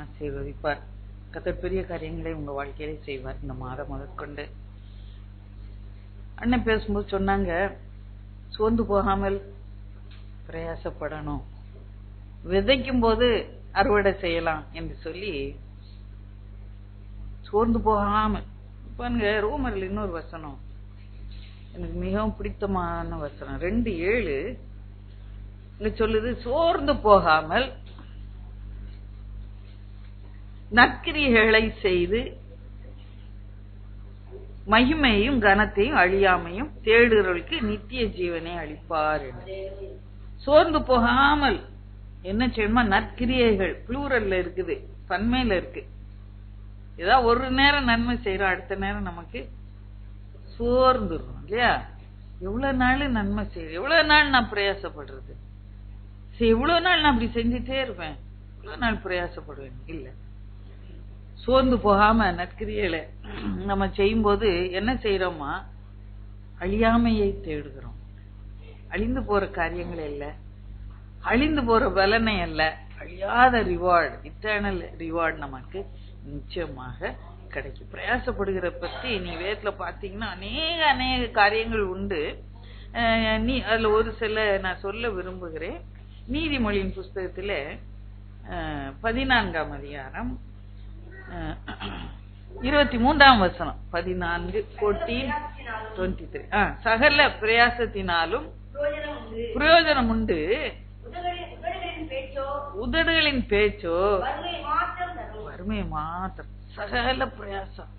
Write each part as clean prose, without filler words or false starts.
ஆசீர்வதிப்பார். கர்த்தர் பெரிய காரியங்களை உங்க வாழ்க்கையிலே செய்வார். இந்த மாதம் முதற்கொண்டு அண்ணன் பேசும்போது சொன்னாங்க, சோர்ந்து போகாமல் பிரயாசப்படணும், விதைக்கும் போது அறுவடை செய்யலாம் என்று சொல்லி சோர்ந்து போகாமல். பாருங்க, ரோமரில் இன்னொரு வசனம் எனக்கு மிகவும் பிடித்தமான வசனம் 2:7 இங்க சொல்லுது, சோர்ந்து போகாமல் நற்கிரியைகளை செய்து மகிமையும் கனத்தையும் அழியாமையும் தேடுகிறவர்களுக்கு நித்திய ஜீவனை அளிப்பார். சோர்ந்து போகாமல் என்ன செய்யணுமா? நற்கிரியைகள் ப்ளூரல்ல இருக்குது, பன்மையில இருக்கு. ஏதாவது ஒரு நேரம் நன்மை செய்யறோம், அடுத்த நேரம் நமக்கு சோர்ந்துடும் இல்லையா? எவ்வளவு நாள் நன்மை செய்யறேன், எவ்வளவு நாள் நான் பிரயாசப்படுறது, எவ்வளவு நாள் நான் அப்படி செஞ்சுட்டே இருப்பேன், எவ்வளவு நாள் பிரயாசப்படுவேன்? இல்ல, சோர்ந்து போகாம நற்கிரியையில நம்ம செய்யும் போது என்ன செய்யறோமா? அழியாமையை தேடுகிறோம். அழிந்து போற காரியங்கள் இல்ல, அழிந்து போற பலனை அல்ல, அழியாத ரிவார்டு, இட்டர்னல் ரிவார்டு நமக்கு நிச்சயமாக கிடைக்கும். பிரயாசப்படுகிற பத்தி நீ வேதத்துல பாத்தீங்கன்னா அநேக காரியங்கள் உண்டு. அதுல ஒரு சில நான் சொல்ல விரும்புகிறேன். நீதிமொழியின் புஸ்தகத்துல 14ஆம் அதிகாரம் 23ஆம் வசனம், 14:23. சகல பிரயாசத்தினாலும் பிரயோஜனம் உண்டு, உதடுகளின் பேச்சோ வறுமை மாத்திரம். சகல பிரயாசம்,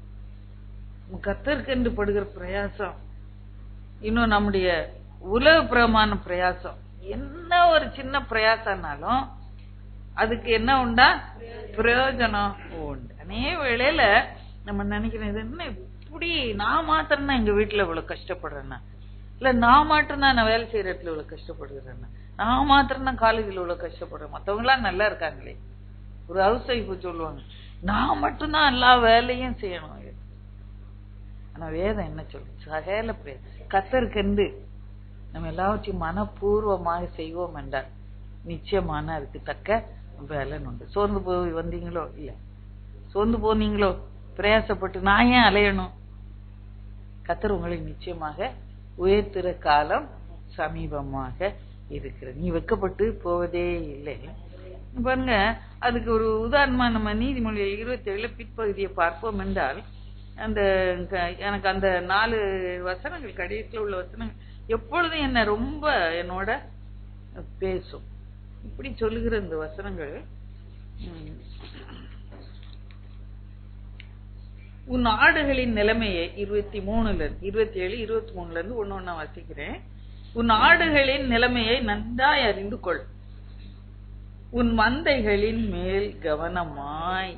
கர்த்தருக்கு படுகிற பிரயாசம், இன்னும் நம்முடைய உலக பிரமான பிரயாசம், என்ன ஒரு சின்ன பிரயாசம்னாலும் அதுக்கு என்ன உண்டா? பிரயோஜனம் உண்டு. அநேக வேளையில நம்ம நினைக்கிறோம், இது என்ன இப்படி நான் மாத்திரம் தான் எங்க வீட்டுல இவ்வளவு கஷ்டப்படுறேன்னா, இல்ல நான் மாத்திரம் தான் நான் வேலை செய்யற இடத்துல இவ்வளவு கஷ்டப்படுகிறேன்னா, நான் மாத்திரம் தான் காலேஜில் இவ்வளவு கஷ்டப்படுறேன், மத்தவங்க எல்லாம் நல்லா இருக்காங்களே. ஒரு ஹவுஸ் ஒய்ஃப் சொல்லுவாங்க, நான் மட்டும்தான் எல்லா வேலையும் செய்யணும். ஆனா வேதம் என்ன சொல்லு? சகல கர்த்தருக்கு நம்ம எல்லாவற்றையும் மனப்பூர்வமாக செய்வோம் என்றால் நிச்சயமான அதுக்கு தக்க பலன் உண்டு. சோர்ந்து போய் வந்தீங்களோ, இல்ல சோர்ந்து போனீங்களோ, பிரயாசப்பட்டு நான் ஏன் அலையணும்? கர்த்தர் உங்களை நிச்சயமாக உயர்த்துற காலம் சமீபமாக இருக்கிறது. நீ வெட்கப்பட்டு போவதே இல்லை. பாருங்க, அதுக்கு ஒரு உதாரணமா நம்ம நீதிமொழி 27 பிற்பகுதியை பார்ப்போம் என்றால், எனக்கு அந்த 4 வசனங்கள், கடைசியில் உள்ள வசனங்கள் எப்பொழுதும் என்ன ரொம்ப என்னோட பேசும். இப்படி சொல்லுகிற இந்த வசனங்கள், உன் ஆடுகளின் நிலைமையை 27, 23 இருந்து ஒண்ணு வாசிக்கிறேன். உன் ஆடுகளின் நிலைமையை நன்றாய் அறிந்து கொள், உன் மந்தைகளின் மேல் கவனமாய்.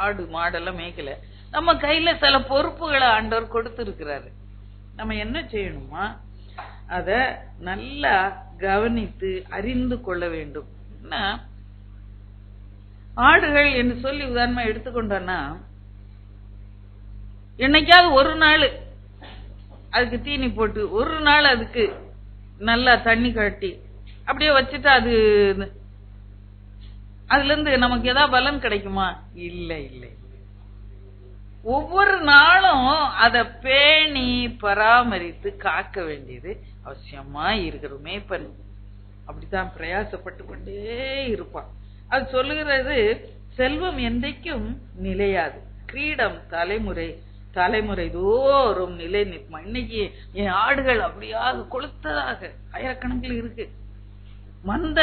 ஆடு மாடெல்லாம் மேய்க்கல, நம்ம கையில சில பொறுப்புகளை ஆண்டவர் கொடுத்து இருக்கிறாரு. நம்ம என்ன செய்யணுமா? அத நல்லா கவனித்து அறிந்து கொள்ள வேண்டும். ஆடுகள் என்று சொல்லி உதாரணமா எடுத்துக்கொண்டோம்னா, என்னைக்காவது ஒரு நாள் அதுக்கு தீனி போட்டு, ஒரு நாள் அதுக்கு நல்லா தண்ணி கட்டி அப்படியே வச்சுட்டு அதுல இருந்து நமக்கு ஏதாவது பலன் கிடைக்குமா? இல்ல இல்ல. ஒவ்வொரு நாளும் அதை பேணி பராமரித்து காக்க வேண்டியது அவசியமா இருக்கிறோம். மேய்ப்பன் அப்படித்தான் பிரயாசப்பட்டு கொண்டே இருப்பான். அது சொல்லுகிறது, செல்வம் என்றைக்கும் நிலையாது, கிரீடம் தலைமுறை தோறும் நிலை நிற்குமா. இன்னைக்கு என் ஆடுகள் அப்படியாக கொளுத்ததாக ஆயிரக்கணக்கில் இருக்கு, மந்த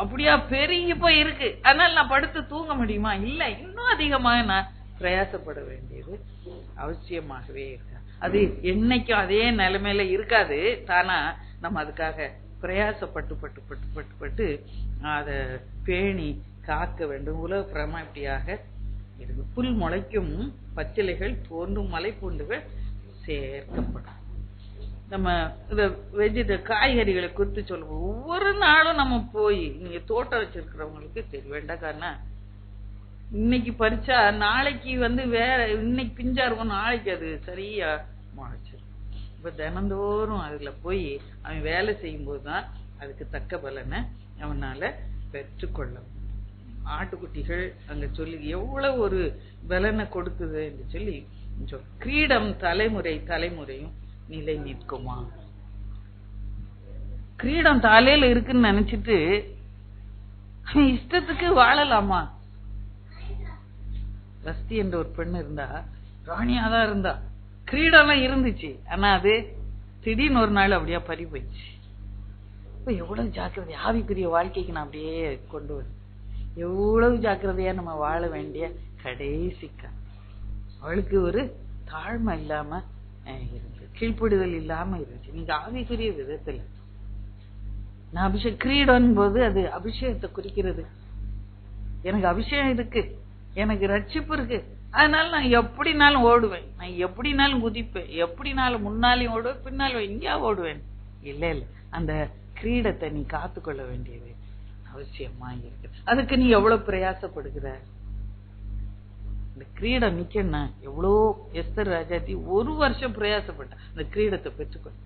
அப்படியா பெருகி போய் இருக்கு, அதனால நான் படுத்து தூங்க முடியுமா? இல்ல, இன்னும் அதிகமாக நான் பிரயாசப்பட வேண்டியது அவசியமாகவே இருக்கு. அது என்னைக்கும் அதே நிலைமையில இருக்காது, தானா நம்ம அதுக்காக பிரயாசப்பட்டு பட்டு பட்டு பட்டு பட்டு அதை பேணி காக்க வேண்டும். உலக பிரமா இப்படியாக இருக்கு. புல் முளைக்கும், பச்சிலைகள் தோன்றும், மலை பூண்டுகள் சேர்க்கப்படும். நம்ம இந்த காய்கறிகளை குறித்து சொல்லுவோம். ஒவ்வொரு நாளும் நம்ம போய், நீங்க தோட்டம் வச்சிருக்கிறவங்களுக்கு தெரிய வேண்டாம், இன்னைக்கு பறிச்சா நாளைக்கு வேற, இன்னைக்கு பிஞ்சா இருக்கும், நாளைக்கு அது சரியா முளைச்சிடும். இப்ப தினந்தோறும் அதுல போய் அவன் வேலை செய்யும் போதுதான் அதுக்கு தக்க பலனை அவனால பெற்றுக்கொள்ள. ஆட்டுக்குட்டிகள் அங்க சொல்லி எவ்வளவு ஒரு பலனை கொடுக்குது என்று சொல்லி கிரீடம் தலைமுறை தலைமுறையும் நிலை நிற்குமா? கிரீடம் தலையில இருக்குன்னு நினைச்சிட்டு இஷ்டத்துக்கு வாழலாமா? வஸ்தி என்ற ஒரு பெண் இருந்தா, ராணியாதான் இருந்தா, கிரீடம் இருந்துச்சு. ஆனா அது திடீர்னு ஒரு நாள் அப்படியே பறி போயிடுச்சு. இப்ப எவ்வளவு ஜாக்கிரதை ஆவிக்குரிய வாழ்க்கைக்கு நான் அப்படியே கொண்டு வரும். எவ்வளவு ஜாக்கிரதையா நம்ம வாழ வேண்டிய கடைசிக்கா அவளுக்கு ஒரு தாழ்மை இல்லாம இருந்து, கீழ்ப்படுதல் இல்லாம இருந்துச்சு. நீங்க ஆவிக்குரிய விதத்துல நான் அபிஷேகம் கிரீடம் போது அது அபிஷேகத்தை குறிக்கிறது. எனக்கு அபிஷேகம் இருக்கு, எனக்கு ரட்சிப்பு இருக்கு, அதனால நான் எப்படினாலும் ஓடுவேன், நான் எப்படினாலும் குதிப்பேன், எப்படினாலும் முன்னாலையும் ஓடுவேன், பின்னாலும் எங்கேயா ஓடுவேன். இல்ல இல்ல, அந்த கிரீடத்தை நீ காத்துக்கொள்ள வேண்டியது அவசியமா இருக்கு. அதுக்கு நீ எவ்வளவு பிரயாசப்படுகிற? இந்த கிரீடம் நிக்கணும்னா எவ்வளோ எஸ்தர் ராஜாத்தி 1 வருஷம் பிரயாசப்பட்ட அந்த கிரீடத்தை பெற்றுக்கொள்ள.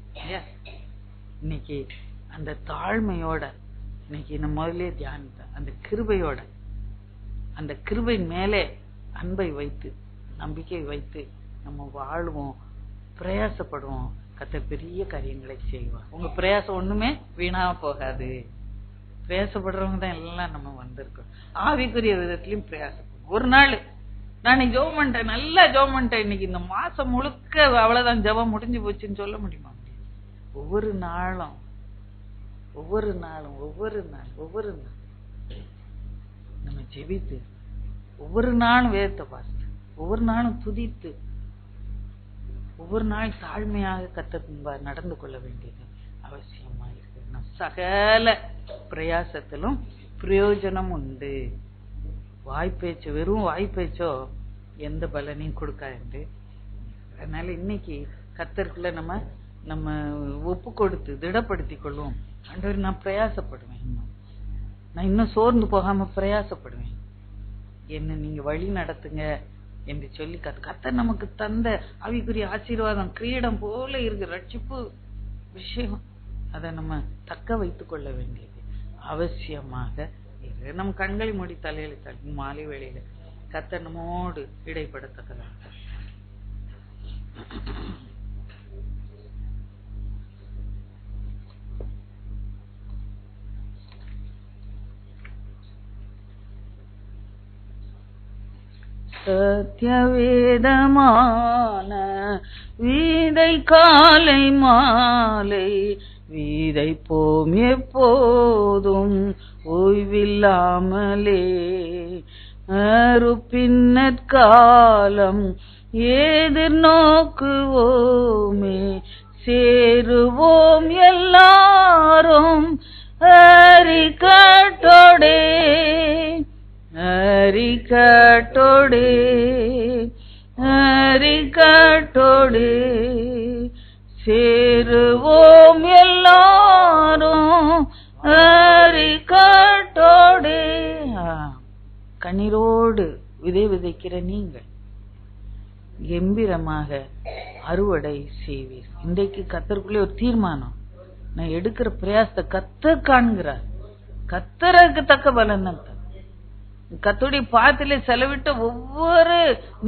இன்னைக்கு அந்த தாழ்மையோட, இன்னைக்கு நம்ம முதலே தியானித்த அந்த கிருபையோட, அந்த கிருபையின் மேலே அன்பை வைத்து நம்பிக்கை வைத்து நம்ம வாழ்வோம், பிரயாசப்படுவோம். கர்த்தர் பெரிய காரியங்களை செய்வார். உங்க பிரயாசம் ஒண்ணுமே வீணா போகாது. பிரயாசப்படுறவங்க தான் எல்லாம் நம்ம வந்திருக்கோம். ஆவிக்குரிய விதத்திலையும் பிரயாசப்படும். ஒரு நாள் நான் ஜெபம் பண்ணிட்டேன், நல்லா ஜெபம் பண்ணிட்டேன், இன்னைக்கு இந்த மாசம் முழுக்க அவ்வளவுதான் ஜெபம் முடிஞ்சு போச்சுன்னு சொல்ல முடியுமா? ஒவ்வொரு நாளும் ஒவ்வொரு நாளும் ஒவ்வொரு நாள் ஒவ்வொரு நாள் நம்ம ஜெபித்து, ஒவ்வொரு நாளும் வேதத்தை பார்த்து, ஒவ்வொரு நாளும் துதித்து, ஒவ்வொரு நாள் தாழ்மையாக கர்த்தர் நடந்து கொள்ள வேண்டியது அவசியமா இருக்கு. நம் சகல பிரயாசத்திலும் பிரயோஜனம் உண்டு. வாய்ப்பேச்சு, வெறும் வாய்ப்பேச்சோ எந்த பலனையும் கொடுக்காது. அதனால இன்னைக்கு கர்த்தருக்குள்ள நம்ம ஒப்பு கொடுத்து திடப்படுத்திக் கொள்வோம். ஆண்டவரே, நான் பிரயாசப்படுவேன், நான் இன்னும் சோர்ந்து போகாம பிரயாசப்படுவேன், என்ன நீங்க வழி நடத்துங்க என்று சொல்லி கர்த்தர் நமக்கு தந்த ஆவிக்குரிய ஆசீர்வாதம் கிரீடம் போல இருக்கு, ரட்சிப்பு விஷயம். அதை நம்ம தக்க வைத்துக் கொள்ள வேண்டியது அவசியமாக இருக்கு. நம்ம கண்களை மூடி தலையில தள்ளி மாலை வேளையில கர்த்தர் நம்மோடு இடைப்படத்தக்கதாக சத்தியவேதமான வீதை காலை மாலை வீதை போம் எப்போதும் ஓய்வில்லாமலே அறுப்பின்னற்காலம் எதிர்நோக்குவோமே சேருவோம் எல்லாரும் அரிக்கட்டோடே அரிக்கட்டோடே அரிக்கட்டோடே சேருவோம் எல்லாரும் அரிக்கட்டோடே. கண்ணீரோடு விதை விதைக்கிற நீங்கள் கம்பீரமாக அறுவடை செய்வீர். இன்றைக்கு கர்த்தருக்குள்ளே ஒரு தீர்மானம், நான் எடுக்கிற பிரயாசத்தை கர்த்தர் காண்கிறார், கர்த்தருக்கு தக்க பலன் தான். கர்த்தருடைய பாதத்திலே செலவிட்ட ஒவ்வொரு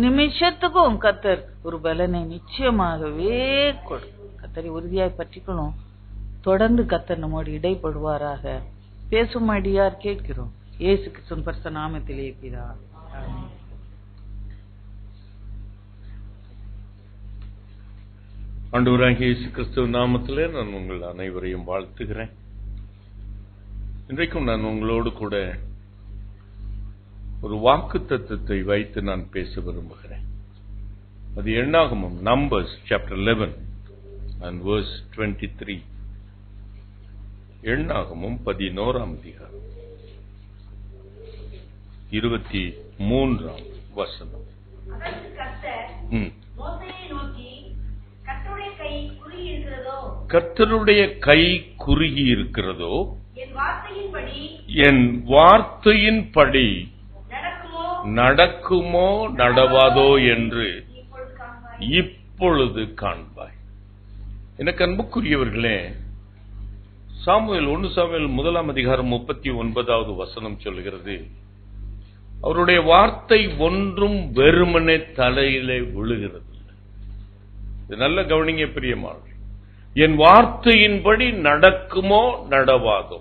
நிமிஷத்துக்கும் கர்த்தர் ஒரு பலனை நிச்சயமாகவே கொடு. கர்த்தரை உறுதியாய் பற்றிக்கணும். தொடர்ந்து கர்த்தர் நம்மோடு இடைப்படுவாராக. பேசும் அடியார் கேட்கிறோம் இயேசு கிறிஸ்துவின் பரிசுத்த நாமத்திலே பிதாவே, ஆமென். ஆண்டவராகிய இயேசு கிறிஸ்துவின் நாமத்திலே நான் உங்கள் அனைவரையும் வாழ்த்துகிறேன். இன்றைக்கும் நான் உங்களோடு கூட ஒரு வாக்குத்தத்தத்தை வைத்து நான் பேச விரும்புகிறேன். அது எண்ணாகமம், நம்பர்ஸ் சாப்டர் 11 and verse 23. எண்ணாகமம் 11ஆம் அதிகாரம் 23ஆம் வசனம். கர்த்தருடைய கை குறுகி இருக்கிறதோ, என் வார்த்தையின்படி நடக்குமோ நடவாதோ என்று இப்பொழுது காண்பாய். எனக்கு அன்புக்குரியவர்களே, சாமுவேல் 1 சாமுவேல் 1ஆம் அதிகாரம் 39வது வசனம் சொல்கிறது, அவருடைய வார்த்தை ஒன்றும் வெறுமனே தலையிலே விழுகிறது. இது நல்ல கவனிங்க பிரியமானவர்களே. என் வார்த்தையின்படி நடக்குமோ நடவாதோ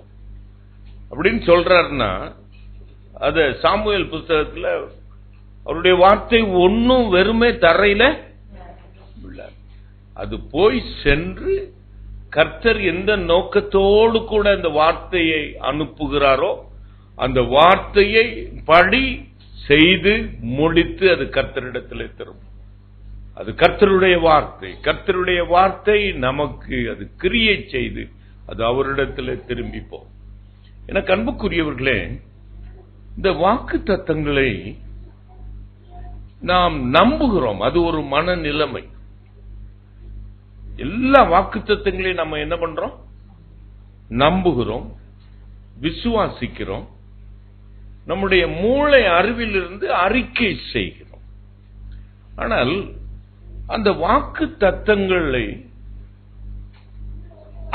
அப்படின்னு சொல்றாருன்னா, அத சாமுவேல் புத்தகத்துல அவருடைய வார்த்தை ஒன்னும் வெறுமே தரையில விழாது. அது போய் சென்று கர்த்தர் எந்த நோக்கத்தோடு கூட அந்த வார்த்தையை அனுப்புகிறாரோ அந்த வார்த்தையை படி செய்து முடித்து அது கர்த்தரிடத்திலே திரும்பும். அது கர்த்தருடைய வார்த்தை. கர்த்தருடைய வார்த்தை நமக்கு அது கிரியை செய்து அது அவரிடத்திலே திரும்பி போகும். எனக்கு அன்புக்குரியவர்களே, இந்த வாக்கு தத்தங்களை நாம் நம்புகிறோம். அது ஒரு மனநிலைமை. எல்லா வாக்கு தத்தங்களையும் நம்ம என்ன பண்றோம்? நம்புகிறோம், விசுவாசிக்கிறோம், நம்முடைய மூளை அறிவிலிருந்து அறிக்கை செய்கிறோம். ஆனால் அந்த வாக்கு தத்தங்களை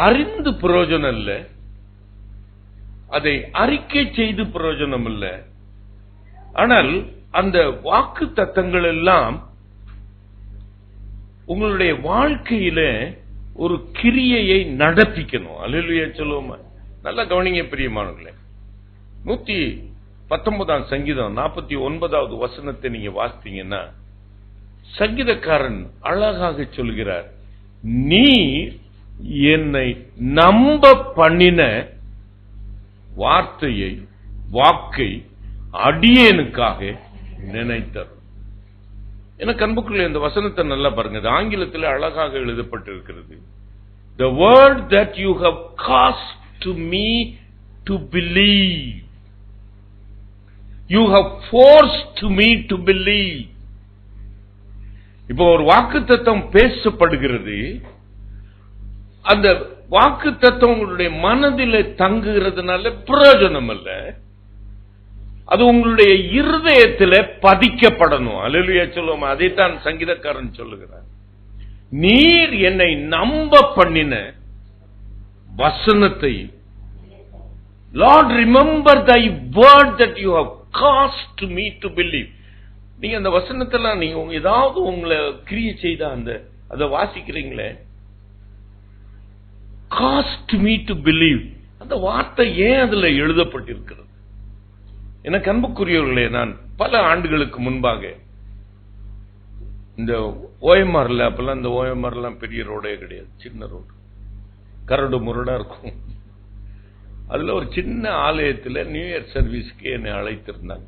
அறிந்து பிரயோஜனம் இல்லை, அதை அறிக்கை செய்து பிரயோஜனம் இல்லை. ஆனால் அந்த வாக்கு தத்தங்கள் எல்லாம் உங்களுடைய வாழ்க்கையில ஒரு கிரியையை நடப்பிக்கணும். அல்லேலூயா சொல்லுவோமா? நல்லா கவனிங்க பிரியமானவர்களே. 119 சங்கீதம் 49வது வசனத்தை நீங்க வாசித்தீங்கன்னா, சங்கீதக்காரன் அழகாக சொல்கிறார், நீ என்னை நம்ப பண்ணின வார்த்தையை வாக்கை அடியேனுக்காக நினைத்தார். எனக்கு அன்புக்குள்ள இந்த வசனத்தை நல்லா பாருங்க. இது ஆங்கிலத்தில் அழகாக எழுதப்பட்டிருக்கிறது. The word that you have caused to me to believe, you have forced me to believe. இப்போ ஒரு வாக்குத்தத்தம் பேசப்படுகிறது. அந்த வாக்குத்தத்தம் உங்களுடைய மனதிலே தங்குகிறதுனால பிரயோஜனம் அல்ல, அது உங்களுடைய இருதயத்தில் பதிக்கப்படணும். அல்லேலூயா சொல்லுவோம். அதைத்தான் சங்கீதக்காரன் சொல்லுகிறார். நீர் என்னை நம்ப பண்ணின வசனத்தை, lord remember thy word that you have caused me to believe. நீங்க அந்த வசனத்தெல்லாம் நீங்க ஏதாவது உங்களை கிரியை செய்த அதை வாசிக்கிறீங்களே, காஸ்ட் மீ டு பிலீவ், அந்த வார்த்தை ஏன் அதுல எழுதப்பட்டிருக்கிறது? எனக்கு அன்புக்குரியவர்களே, நான் பல ஆண்டுகளுக்கு முன்பாக இந்த ஓஎம்ஆர்ல, அப்பெல்லாம் இந்த ஓஎம்ஆர்லாம் பெரிய ரோடே கிடையாது, சின்ன ரோடு, கரடு முரடா இருக்கும். அதுல ஒரு சின்ன ஆலயத்தில் நியூ இயர் சர்வீஸ்க்கு என்னை அழைத்திருந்தாங்க.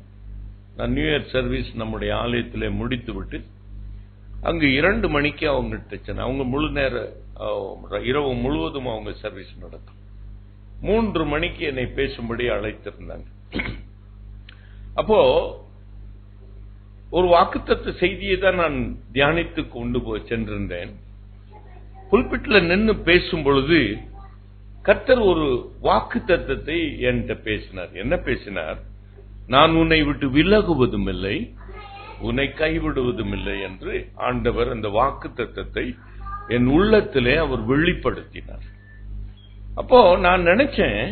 நான் நியூ இயர் சர்வீஸ் நம்முடைய ஆலயத்திலே முடித்து விட்டு அங்கு 2 மணிக்கு அவங்ககிட்ட சொன்னேன். அவங்க முழு நேர இரவு முழுவதும் அவங்க சர்வீஸ் நடக்கும். 3 மணிக்கு என்னை பேசும்படி அழைத்திருந்தாங்க. அப்போ ஒரு வாக்குத்தத்த செய்தியை தான் நான் தியானித்து கொண்டு போய் சென்றிருந்தேன். புல்பிட்ல நின்று பேசும் பொழுது கர்த்தர் ஒரு வாக்குத்தத்தத்தை என்கிட்ட பேசினார். என்ன பேசினார்? நான் உன்னை விட்டு விலகுவதும் இல்லை, உன்னை கைவிடுவதும் இல்லை என்று ஆண்டவர் அந்த வாக்குத்தத்தத்தை என் உள்ளத்திலே அவர் வெளிப்படுத்தினார். அப்போ நான் நினைச்சேன்,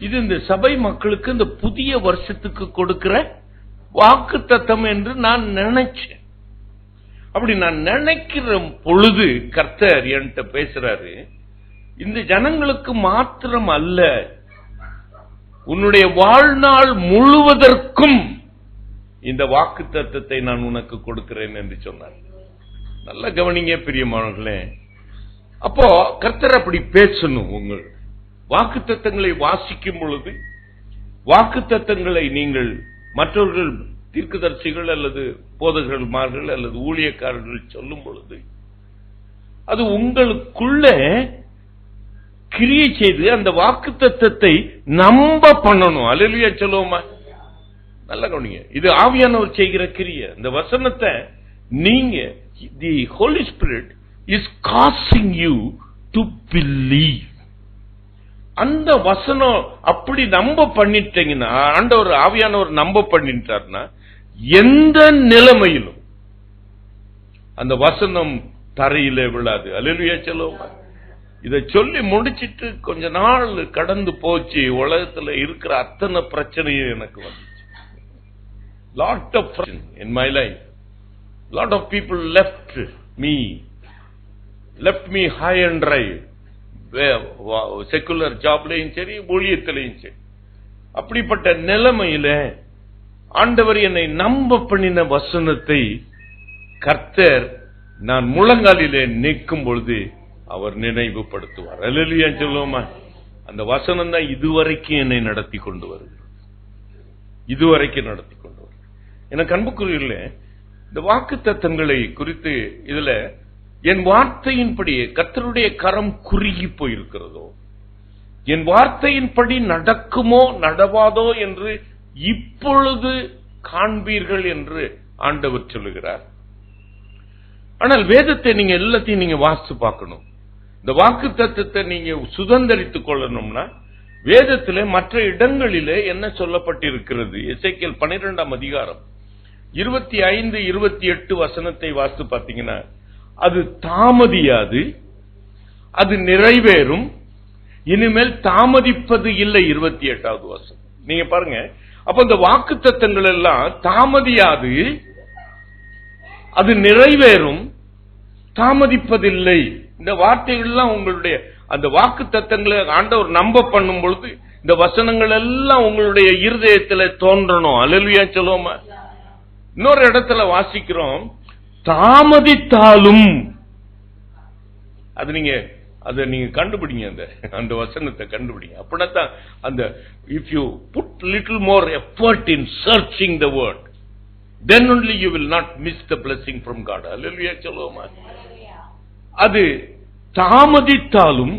இது இந்த சபை மக்களுக்கு இந்த புதிய வருஷத்துக்கு கொடுக்கிற வாக்குத்தத்தம் என்று நான் நினைச்சேன். அப்படி நான் நினைக்கிற பொழுது கர்த்தர் என்கிட்ட பேசுறாரு, இந்த ஜனங்களுக்கு மாத்திரம் அல்ல, உன்னுடைய வாழ்நாள் முழுவதற்கும் இந்த வாக்குத்தத்தத்தை நான் உனக்கு கொடுக்கிறேன் என்று சொன்னார். நல்ல கவனிங்க பிரியமானவர்களே. அப்போ கர்த்தர் அப்படி பேசணும். உங்கள் வாக்குத்தத்தங்களை வாசிக்கும் பொழுது, வாக்குத்தத்தங்களை நீங்கள் மற்றவர்கள் தீர்க்கதரிசிகள் அல்லது போதகர்கள் அல்லது ஊழியக்காரர்கள் சொல்லும் பொழுது அது உங்களுக்குள்ள கிரியை செய்து அந்த வாக்குத்தத்தத்தை நம்ப பண்ணணும். அல்லேலூயா சொல்லுவோமா? நல்ல கவனிங்க, இது ஆவியானவர் செய்கிற கிரியை. இந்த வசனத்தை நீங்க, the Holy Spirit is causing you to believe. அந்த வசனம் அப்படி நம்ப பண்ணிட்டீங்கன்னா, ஆண்டவர் ஆவியானவர் நம்ப பண்ணிட்டார்னா, எந்த நிலைமையிலும் அந்த வசனம் தரையிலே விழாது. அல்லேலூயா சொல்லுவோமா? இதை சொல்லி முடிச்சிட்டு கொஞ்ச நாள் கடந்து போச்சு, உலகத்துல இருக்கிற அத்தனை பிரச்சனையும் எனக்கு வந்துச்சு. lot of friction in my life. Lot of people left me high and dry. Secular ஜாப்லையும் சரி, ஊழியத்திலையும் சரி. அப்படிப்பட்ட நிலைமையில ஆண்டவர் என்னை நம்ப பண்ணின வசனத்தை கர்த்தர் நான் முழங்காலிலே நிற்கும் பொழுது அவர் நினைவுபடுத்துவார். அல்லேலூயா சொல்லுவோமா? அந்த வசனம் தான் இதுவரைக்கும் என்னை நடத்தி கொண்டு வருகிறது. இதுவரைக்கும் நடத்தி கொண்டு வருகிறது. எனக்கு அன்புக்குரியவர்களே, இந்த வாக்குத்தத்தங்களை குறித்து இதுல என் வார்த்தையின்படி கர்த்தருடைய கரம் குறுகி போயிருக்கிறதோ, என் வார்த்தையின்படி நடக்குமோ நடவாதோ என்று இப்பொழுது காண்பீர்கள் என்று ஆண்டவர் சொல்லுகிறார். ஆனால் வேதத்தை நீங்க எல்லாத்தையும் நீங்க வாசித்து பார்க்கணும். இந்த வாக்கு தத்தத்தை நீங்க சுதந்திரித்துக் கொள்ளணும்னா வேதத்திலே மற்ற இடங்களிலே என்ன சொல்லப்பட்டிருக்கிறது? எசேக்கியேல் 12ஆம் அதிகாரம் 25, 28 வசனத்தை வாசித்து பார்த்தீங்கன்னா, அது தாமதியாது, அது நிறைவேறும், இனிமேல் தாமதிப்பது இல்லை. 28வது வசனம் நீங்க பாருங்க. அப்ப இந்த வாக்கு தத்தங்கள் எல்லாம் தாமதியாது, அது நிறைவேறும், தாமதிப்பதில்லை. இந்த வார்த்தைகள் எல்லாம் உங்களுடைய அந்த வாக்கு தத்தங்களை ஆண்டவர் நம்ப பண்ணும் பொழுது இந்த வசனங்கள் எல்லாம் உங்களுடைய இருதயத்தில் தோன்றணும். அல்லேலூயா சொல்லுவோமா? இன்னொரு இடத்துல வாசிக்கிறோம், தாமதித்தாலும், அது நீங்க அதை நீங்க கண்டுபிடிங்க, அந்த வசனத்தை கண்டுபிடிங்க. அப்படின்னா அந்த if you put little more effort in searching the word, then only you will not miss the blessing from God. அல்லேலூயா சொல்லுவோமா? அது தாமதித்தாலும்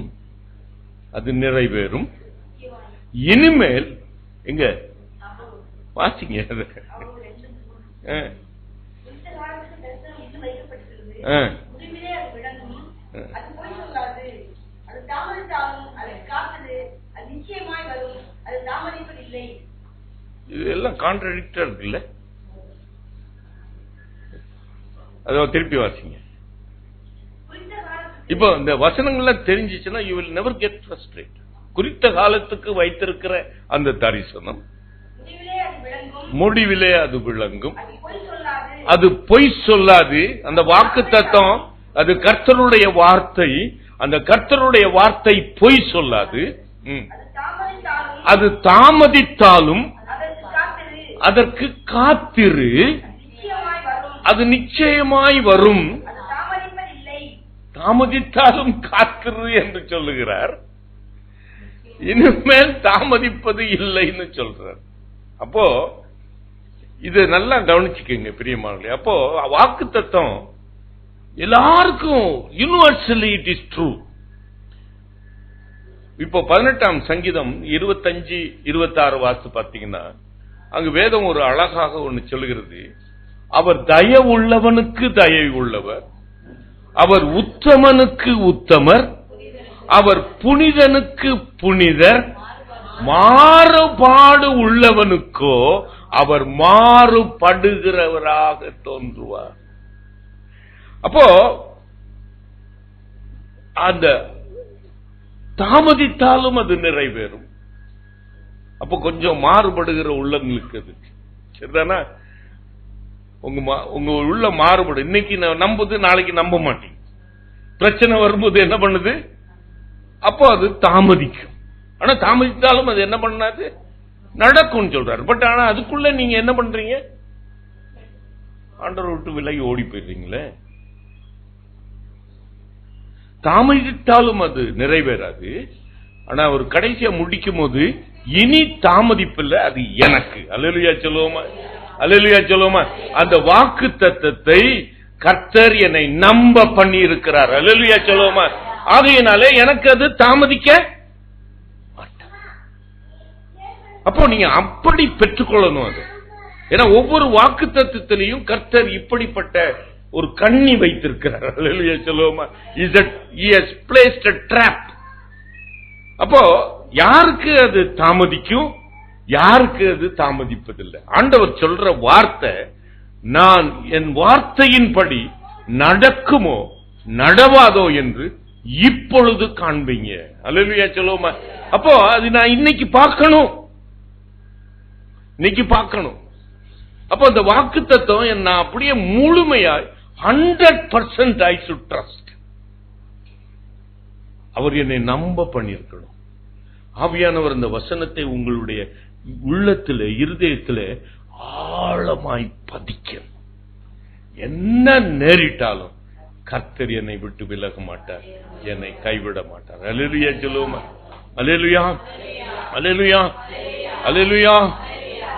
அது நிறைவேறும், இனிமேல் எங்க வாசிங்க இதெல்லாம் கான்ட்ராடிக்டா இருக்குல்ல? அத திருப்பி வாசிங்க. இப்போ இந்த வசனங்கள்லாம் தெரிஞ்சிச்சுன்னா you will never get frustrated. குறித்த காலத்துக்கு வைத்திருக்கிற அந்த தரிசனம் முடிவிலே அது விளங்கும், அது பொய் சொல்லாது. அந்த வாக்கு தத்தம் அது கர்த்தருடைய வார்த்தை, அந்த கர்த்தருடைய வார்த்தை பொய் சொல்லாது. அது தாமதித்தாலும் அதற்கு காத்திரு, அது நிச்சயமாய் வரும். தாமதித்தாலும் காத்திரு என்று சொல்லுகிறார், இனிமேல் தாமதிப்பது இல்லைன்னு சொல்றார். அப்போ இது நல்லா கவனிச்சுக்கங்க பிரியமானவர்களே. அப்போ வாக்கு தத்தம் எல்லாருக்கும் யூனிவர்சலி இட் இஸ் ட்ரூ. இப்போ 18ஆம் சங்கீதம் 25, 26 வாசித்து பார்த்தீங்கன்னா, அங்கு வேதம் ஒரு அழகாக ஒன்று சொல்லுகிறது. அவர் தயவு உள்ளவனுக்கு தயவு உள்ளவர், அவர் உத்தமனுக்கு உத்தமர், அவர் புனிதனுக்கு புனிதர், மாறுபாடு உள்ளவனுக்கோ அவர் மாறுபடுகிறவராக தோன்றுவார். அப்போ அந்த தாமதித்தாலும் அது நிறைவேறும். அப்போ கொஞ்சம் மாறுபடுகிற உள்ளங்களுக்கு அது சரிதானா? உங்க உள்ள மாறுபடு. இன்னைக்கு நம்புது, நாளைக்கு நம்ப மாட்டீங்க. பிரச்சனை வரும்போது என்ன பண்ணுது? அப்போ அது தாமதிக்கும். ஆனா தாமதித்தாலும் அது என்ன பண்ணாது? நடக்கும் சொல்றாரு. பட் ஆனா அதுக்குள்ள நீங்க என்ன பண்றீங்க? ஆண்டவரை விட்டு விலகி ஓடி போயிடுறீங்களே. தாமதித்தாலும் அது நிறைவேறாது. ஆனா ஒரு கடைசியா முடிக்கும் போது இனி தாமதிப்பில்ல, அது எனக்கு. அல்லேலூயா சொல்லுவோமா? அல்லேலூயா சொல்லுவோமா? அந்த வாக்கு தத்தத்தை கர்த்தர் என்னை நம்ப பண்ணி இருக்கிறார். அல்லேலூயா சொல்லுவோமா? ஆகையினாலே எனக்கு அது தாமதிக்க மாட்டேன். அப்போ நீங்க அப்படி பெற்றுக்கொள்ளணும் அது. ஏன்னா ஒவ்வொரு வாக்கு தத்தத்திலையும் கர்த்தர் இப்படிப்பட்ட ஒரு கண்ணி வைத்திருக்கிறார். அல்லேலூயா சொல்லுவோமா? He has placed a trap. அப்போ யாருக்கு அது தாமதிக்கும், யாருக்கு அது தாமதிப்பதில்லை. ஆண்டவர் சொல்ற வார்த்தை, நான் என் வார்த்தையின்படி நடக்குமோ நடவாதோ என்று இப்பொழுது காண்பீங்க. அல்லேலூயா சொல்லுவோமா? அப்போ அது நான் இன்னைக்கு பார்க்கணும், இன்னைக்கு பார்க்கணும். அப்ப அந்த வாக்குத்தத்தம் நான் அப்படியே முழுமையாய் 100% I should trust. அவர் என்னை நம்ப பண்ணியிருக்கணும். ஆவியானவர் இந்த வசனத்தை உங்களுடைய உள்ளத்தில், இருதயத்தில் ஆழமாய் பதிக்கணும். என்ன நேரிட்டாலும் கர்த்தர் என்னை விட்டு விலக மாட்டார், என்னை கைவிட மாட்டார். அல்லேலூயா சொல்லுவோமா? அல்லேலூயா, அல்லேலூயா, அல்லேலூயா,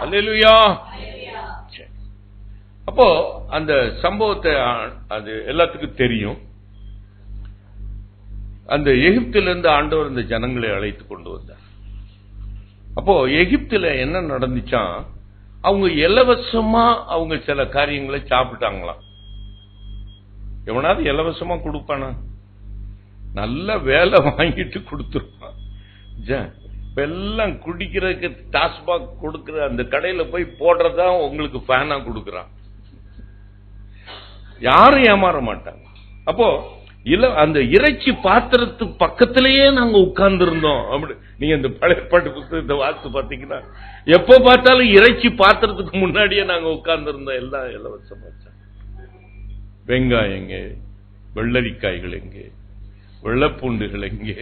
அல்லேலூயா. அப்போ அந்த சம்பவத்தை அது எல்லாத்துக்கும் தெரியும். அந்த எகிப்திலிருந்து ஆண்டவர் இந்த ஜனங்களை அழைத்து கொண்டு வந்தார். அப்போ எகிப்தில என்ன நடந்துச்சா, அவங்க இலவசமா அவங்க சில காரியங்களை சாப்பிட்டாங்களாம். எவனாவது இலவசமா கொடுப்பானா? நல்ல வேலை வாங்கிட்டு கொடுத்துருப்பான். எல்லாம் குடிக்கிறதுக்கு டாஸ்மாக் கொடுக்கிற அந்த கடையில போய் போடுறதா உங்களுக்கு ஃபேனா கொடுக்கறான். யாரும் ஏமாற மாட்டாங்க. அப்போ அந்த இறைச்சி பாத்திரத்து பக்கத்திலேயே நாங்க உட்கார்ந்து இருந்தோம். அப்படி நீங்க இந்த பழைய பாட்டு புத்தகத்தை வாசித்து பாத்தீங்கன்னா எப்ப பார்த்தாலும் இறைச்சி பாத்திரத்துக்கு முன்னாடியே நாங்க உட்கார்ந்து இருந்தோம். எல்லாம் இலவசமா. வெங்காயம் எங்கே, வெள்ளரிக்காய்கள் எங்கே, வெள்ளப்பூண்டுகள் எங்கே,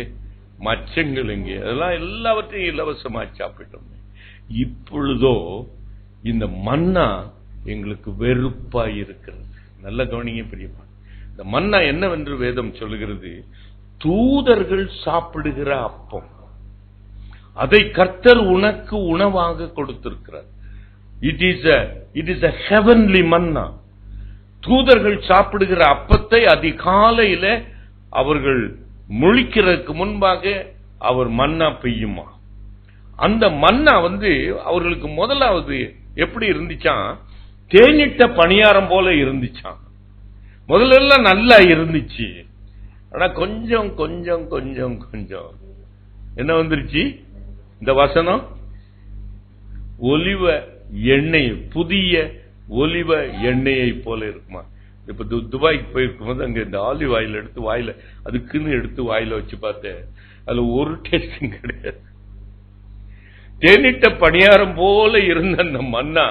மச்சங்கள் எங்கே, அதெல்லாம் எல்லாவற்றையும் இலவசமா சாப்பிட்டோம். இப்பொழுதோ இந்த மன்னா எங்களுக்கு வெறுப்பாய் இருக்கிறது. நல்ல கவனிங்க பிரியமா. இந்த மன்னா என்னவென்று வேதம் சொல்லுகிறது? தூதர்கள் சாப்பிடுகிற அப்பம். அதை கர்த்தர் உனக்கு உணவாக கொடுத்திருக்கிறார். It is a heavenly manna. தூதர்கள் சாப்பிடுகிற அப்பத்தை அதிகாலையில அவர்கள் முழிக்கிறதுக்கு முன்பாக அவர் மன்னா பெய்யுமா. அந்த மன்னா அவர்களுக்கு முதலாவது எப்படி இருந்துச்சான்? தேனிட்ட பணியாரம் போல இருந்துச்சான். முதல்ல எல்லாம் நல்லா இருந்துச்சு. ஆனா கொஞ்சம் கொஞ்சம் கொஞ்சம் கொஞ்சம் என்ன வந்துருச்சு? இந்த வசனம் ஒலிவ எண்ணெய், புதிய ஒலிவ எண்ணெயை போல இருக்குமா. இப்ப துபாய்க்கு போயிருக்கும் போது அங்க இந்த ஆலிவ் ஆயில் எடுத்து வாயில, அதுக்குன்னு எடுத்து வாயில வச்சு பார்த்தேன். அதுல ஒரு டேஸ்டும் கிடையாது. தேனிட்ட பணியாரம் போல இருந்த அந்த மன்னா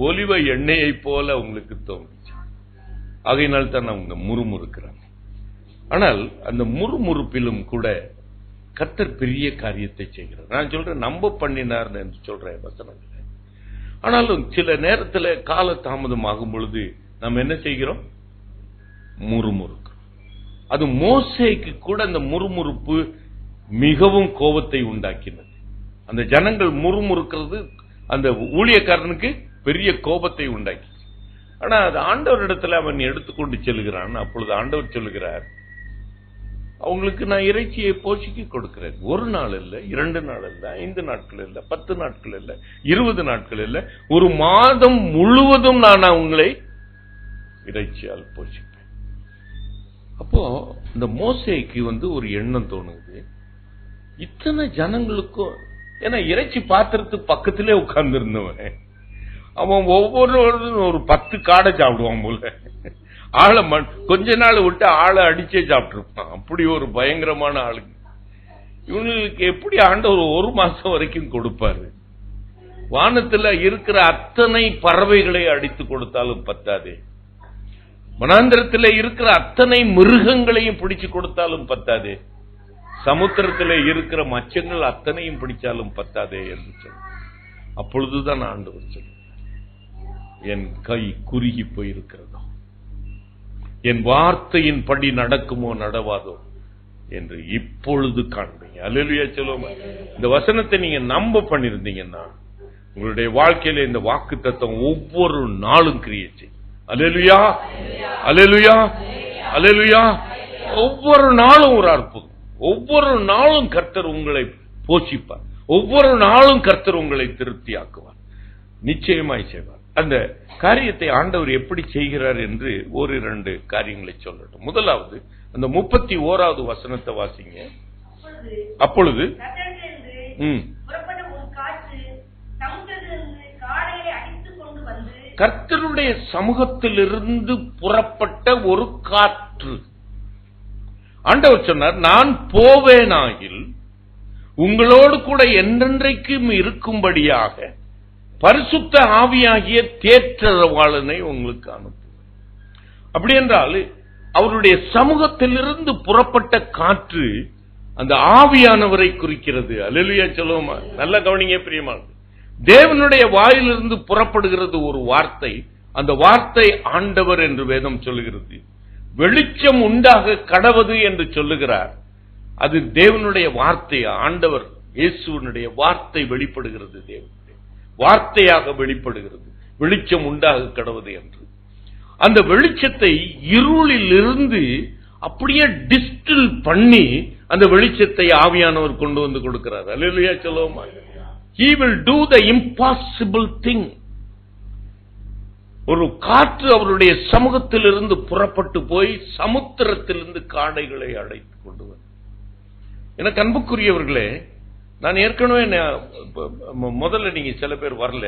ஒலிவ எண்ணெயை போல உங்களுக்கு தோணுச்சு. ஆகையினால் தான் அவங்க முறுமுறுக்கிறாங்க. ஆனால் அந்த முறுமுறுப்பிலும் கூட கர்த்தர் பெரிய காரியத்தை செய்கிறார். நான் சொல்றேன் நம்ப பண்ணினார் என்று சொல்றேன் வசனங்கள். ஆனாலும் சில நேரத்தில் கால தாமதம் ஆகும் பொழுது நாம் என்ன செய்கிறோம்? முறுமுறுக்கிறோம். அது மோசேக்கு கூட அந்த முறுமுறுப்பு மிகவும் கோபத்தை உண்டாக்கினது. அந்த ஜனங்கள் முறுமுறுக்கிறது அந்த ஊழியக்காரனுக்கு பெரிய கோபத்தை உண்டாக்கி. ஆனா அது ஆண்டவரிடத்துல அவன் எடுத்துக்கொண்டு செல்கிறான். அப்பொழுது ஆண்டவர் சொல்லுகிறார், அவங்களுக்கு நான் இறைச்சியை போஷிக்க கொடுக்கிறேன். ஒரு நாள் இல்ல, 2 நாள் இல்ல, 5 நாட்கள் இல்ல, 10 நாட்கள் இல்ல, 20 நாட்கள் இல்ல, ஒரு மாதம் முழுவதும் நான் அவங்களை இறைச்சியால் போஷிப்பேன். அப்போ இந்த மோசேக்கு ஒரு எண்ணம் தோணுது, இத்தனை ஜனங்களுக்கும். ஏன்னா இறைச்சி பாத்திரத்து பக்கத்திலே உட்கார்ந்து இருந்தவன் அவன் ஒவ்வொருவரும் ஒரு 10 காடை சாப்பிடுவான் போல. ஆளை கொஞ்ச நாள் விட்டு ஆளை அடிச்சே சாப்பிட்டுருப்பான். அப்படி ஒரு பயங்கரமான ஆளுங்க. இவங்களுக்கு எப்படி ஆண்டவர் 1 மாசம் வரைக்கும் கொடுப்பாரு? வானத்துல இருக்கிற அத்தனை பறவைகளை அடித்து கொடுத்தாலும் பத்தாதே, வனாந்திரத்தில் இருக்கிற அத்தனை மிருகங்களையும் பிடிச்சு கொடுத்தாலும் பத்தாதே, சமுத்திரத்தில் இருக்கிற மச்சங்கள் அத்தனையும் பிடிச்சாலும் பத்தாதே என்று சொன்ன. அப்பொழுதுதான் ஆண்டவர் சொல்ல, என் கை குறுகி போயிருக்கிறதோ, என் வார்த்தையின் படி நடக்குமோ நடவாதோ என்று இப்பொழுது காண்பீங்க. அல்லேலூயா சொல்லுவோம். இந்த வசனத்தை நீங்க நம்ப பண்ணிருந்தீங்கன்னா உங்களுடைய வாழ்க்கையில இந்த வாக்கு தத்துவம் ஒவ்வொரு நாளும் கிரியை செய்யும். அல்லேலூயா, அல்லேலூயா, அல்லேலூயா. ஒவ்வொரு நாளும் ஒரு அற்புதம். ஒவ்வொரு நாளும் கர்த்தர் உங்களை போஷிப்பார். ஒவ்வொரு நாளும் கர்த்தர் உங்களை திருப்தியாக்குவார். நிச்சயமாய் செய்வார். அந்த காரியத்தை ஆண்டவர் எப்படி செய்கிறார் என்று 1-2 காரியங்களை சொல்லட்டும். முதலாவது அந்த 31வது வசனத்தை வாசிங்க. அப்பொழுது கர்த்தருடைய சமூகத்திலிருந்து புறப்பட்ட ஒரு காற்று. ஆண்டவர் சொன்னார், நான் போவேனாகில் உங்களோடு கூட என்றென்றைக்கும் இருக்கும்படியாக பரிசுத்த ஆவியாகிய தேற்றரவாளனை உங்களுக்கு அனுப்புவேன். அப்படி என்றால் அவருடைய சமூகத்திலிருந்து புறப்பட்ட காற்று அந்த ஆவியானவரை குறிக்கிறது. அல்லேலூயா சொல்லுவோமா? நல்ல கவனிங்க பிரியமானது. தேவனுடைய வாயிலிருந்து புறப்படுகிறது ஒரு வார்த்தை. அந்த வார்த்தை ஆண்டவர் என்று வேதம் சொல்லுகிறது. வெளிச்சம் உண்டாக கடவது என்று சொல்லுகிறார். அது தேவனுடைய வார்த்தை. ஆண்டவர் இயேசுவினுடைய வார்த்தை வெளிப்படுகிறது. தேவனுடைய வார்த்தையாக வெளிப்படுகிறது. வெளிச்சம் உண்டாக கடவது என்று. அந்த வெளிச்சத்தை இருளில் இருந்து அப்படியே டிஸ்டில் பண்ணி அந்த வெளிச்சத்தை ஆவியானவர் கொண்டு வந்து கொடுக்கிறார். அல்லேலூயா சொல்லுவோமா? He will do the impossible thing. ஒரு காற்று அவருடைய சமூகத்திலிருந்து புறப்பட்டு போய் சமுத்திரத்திலிருந்து காடைகளை அழைத்து கொண்டு வந்து. எனக்கு அன்புக்குரியவர்களே, நான் ஏற்கனவே முதல்ல நீங்க சில பேர் வரல.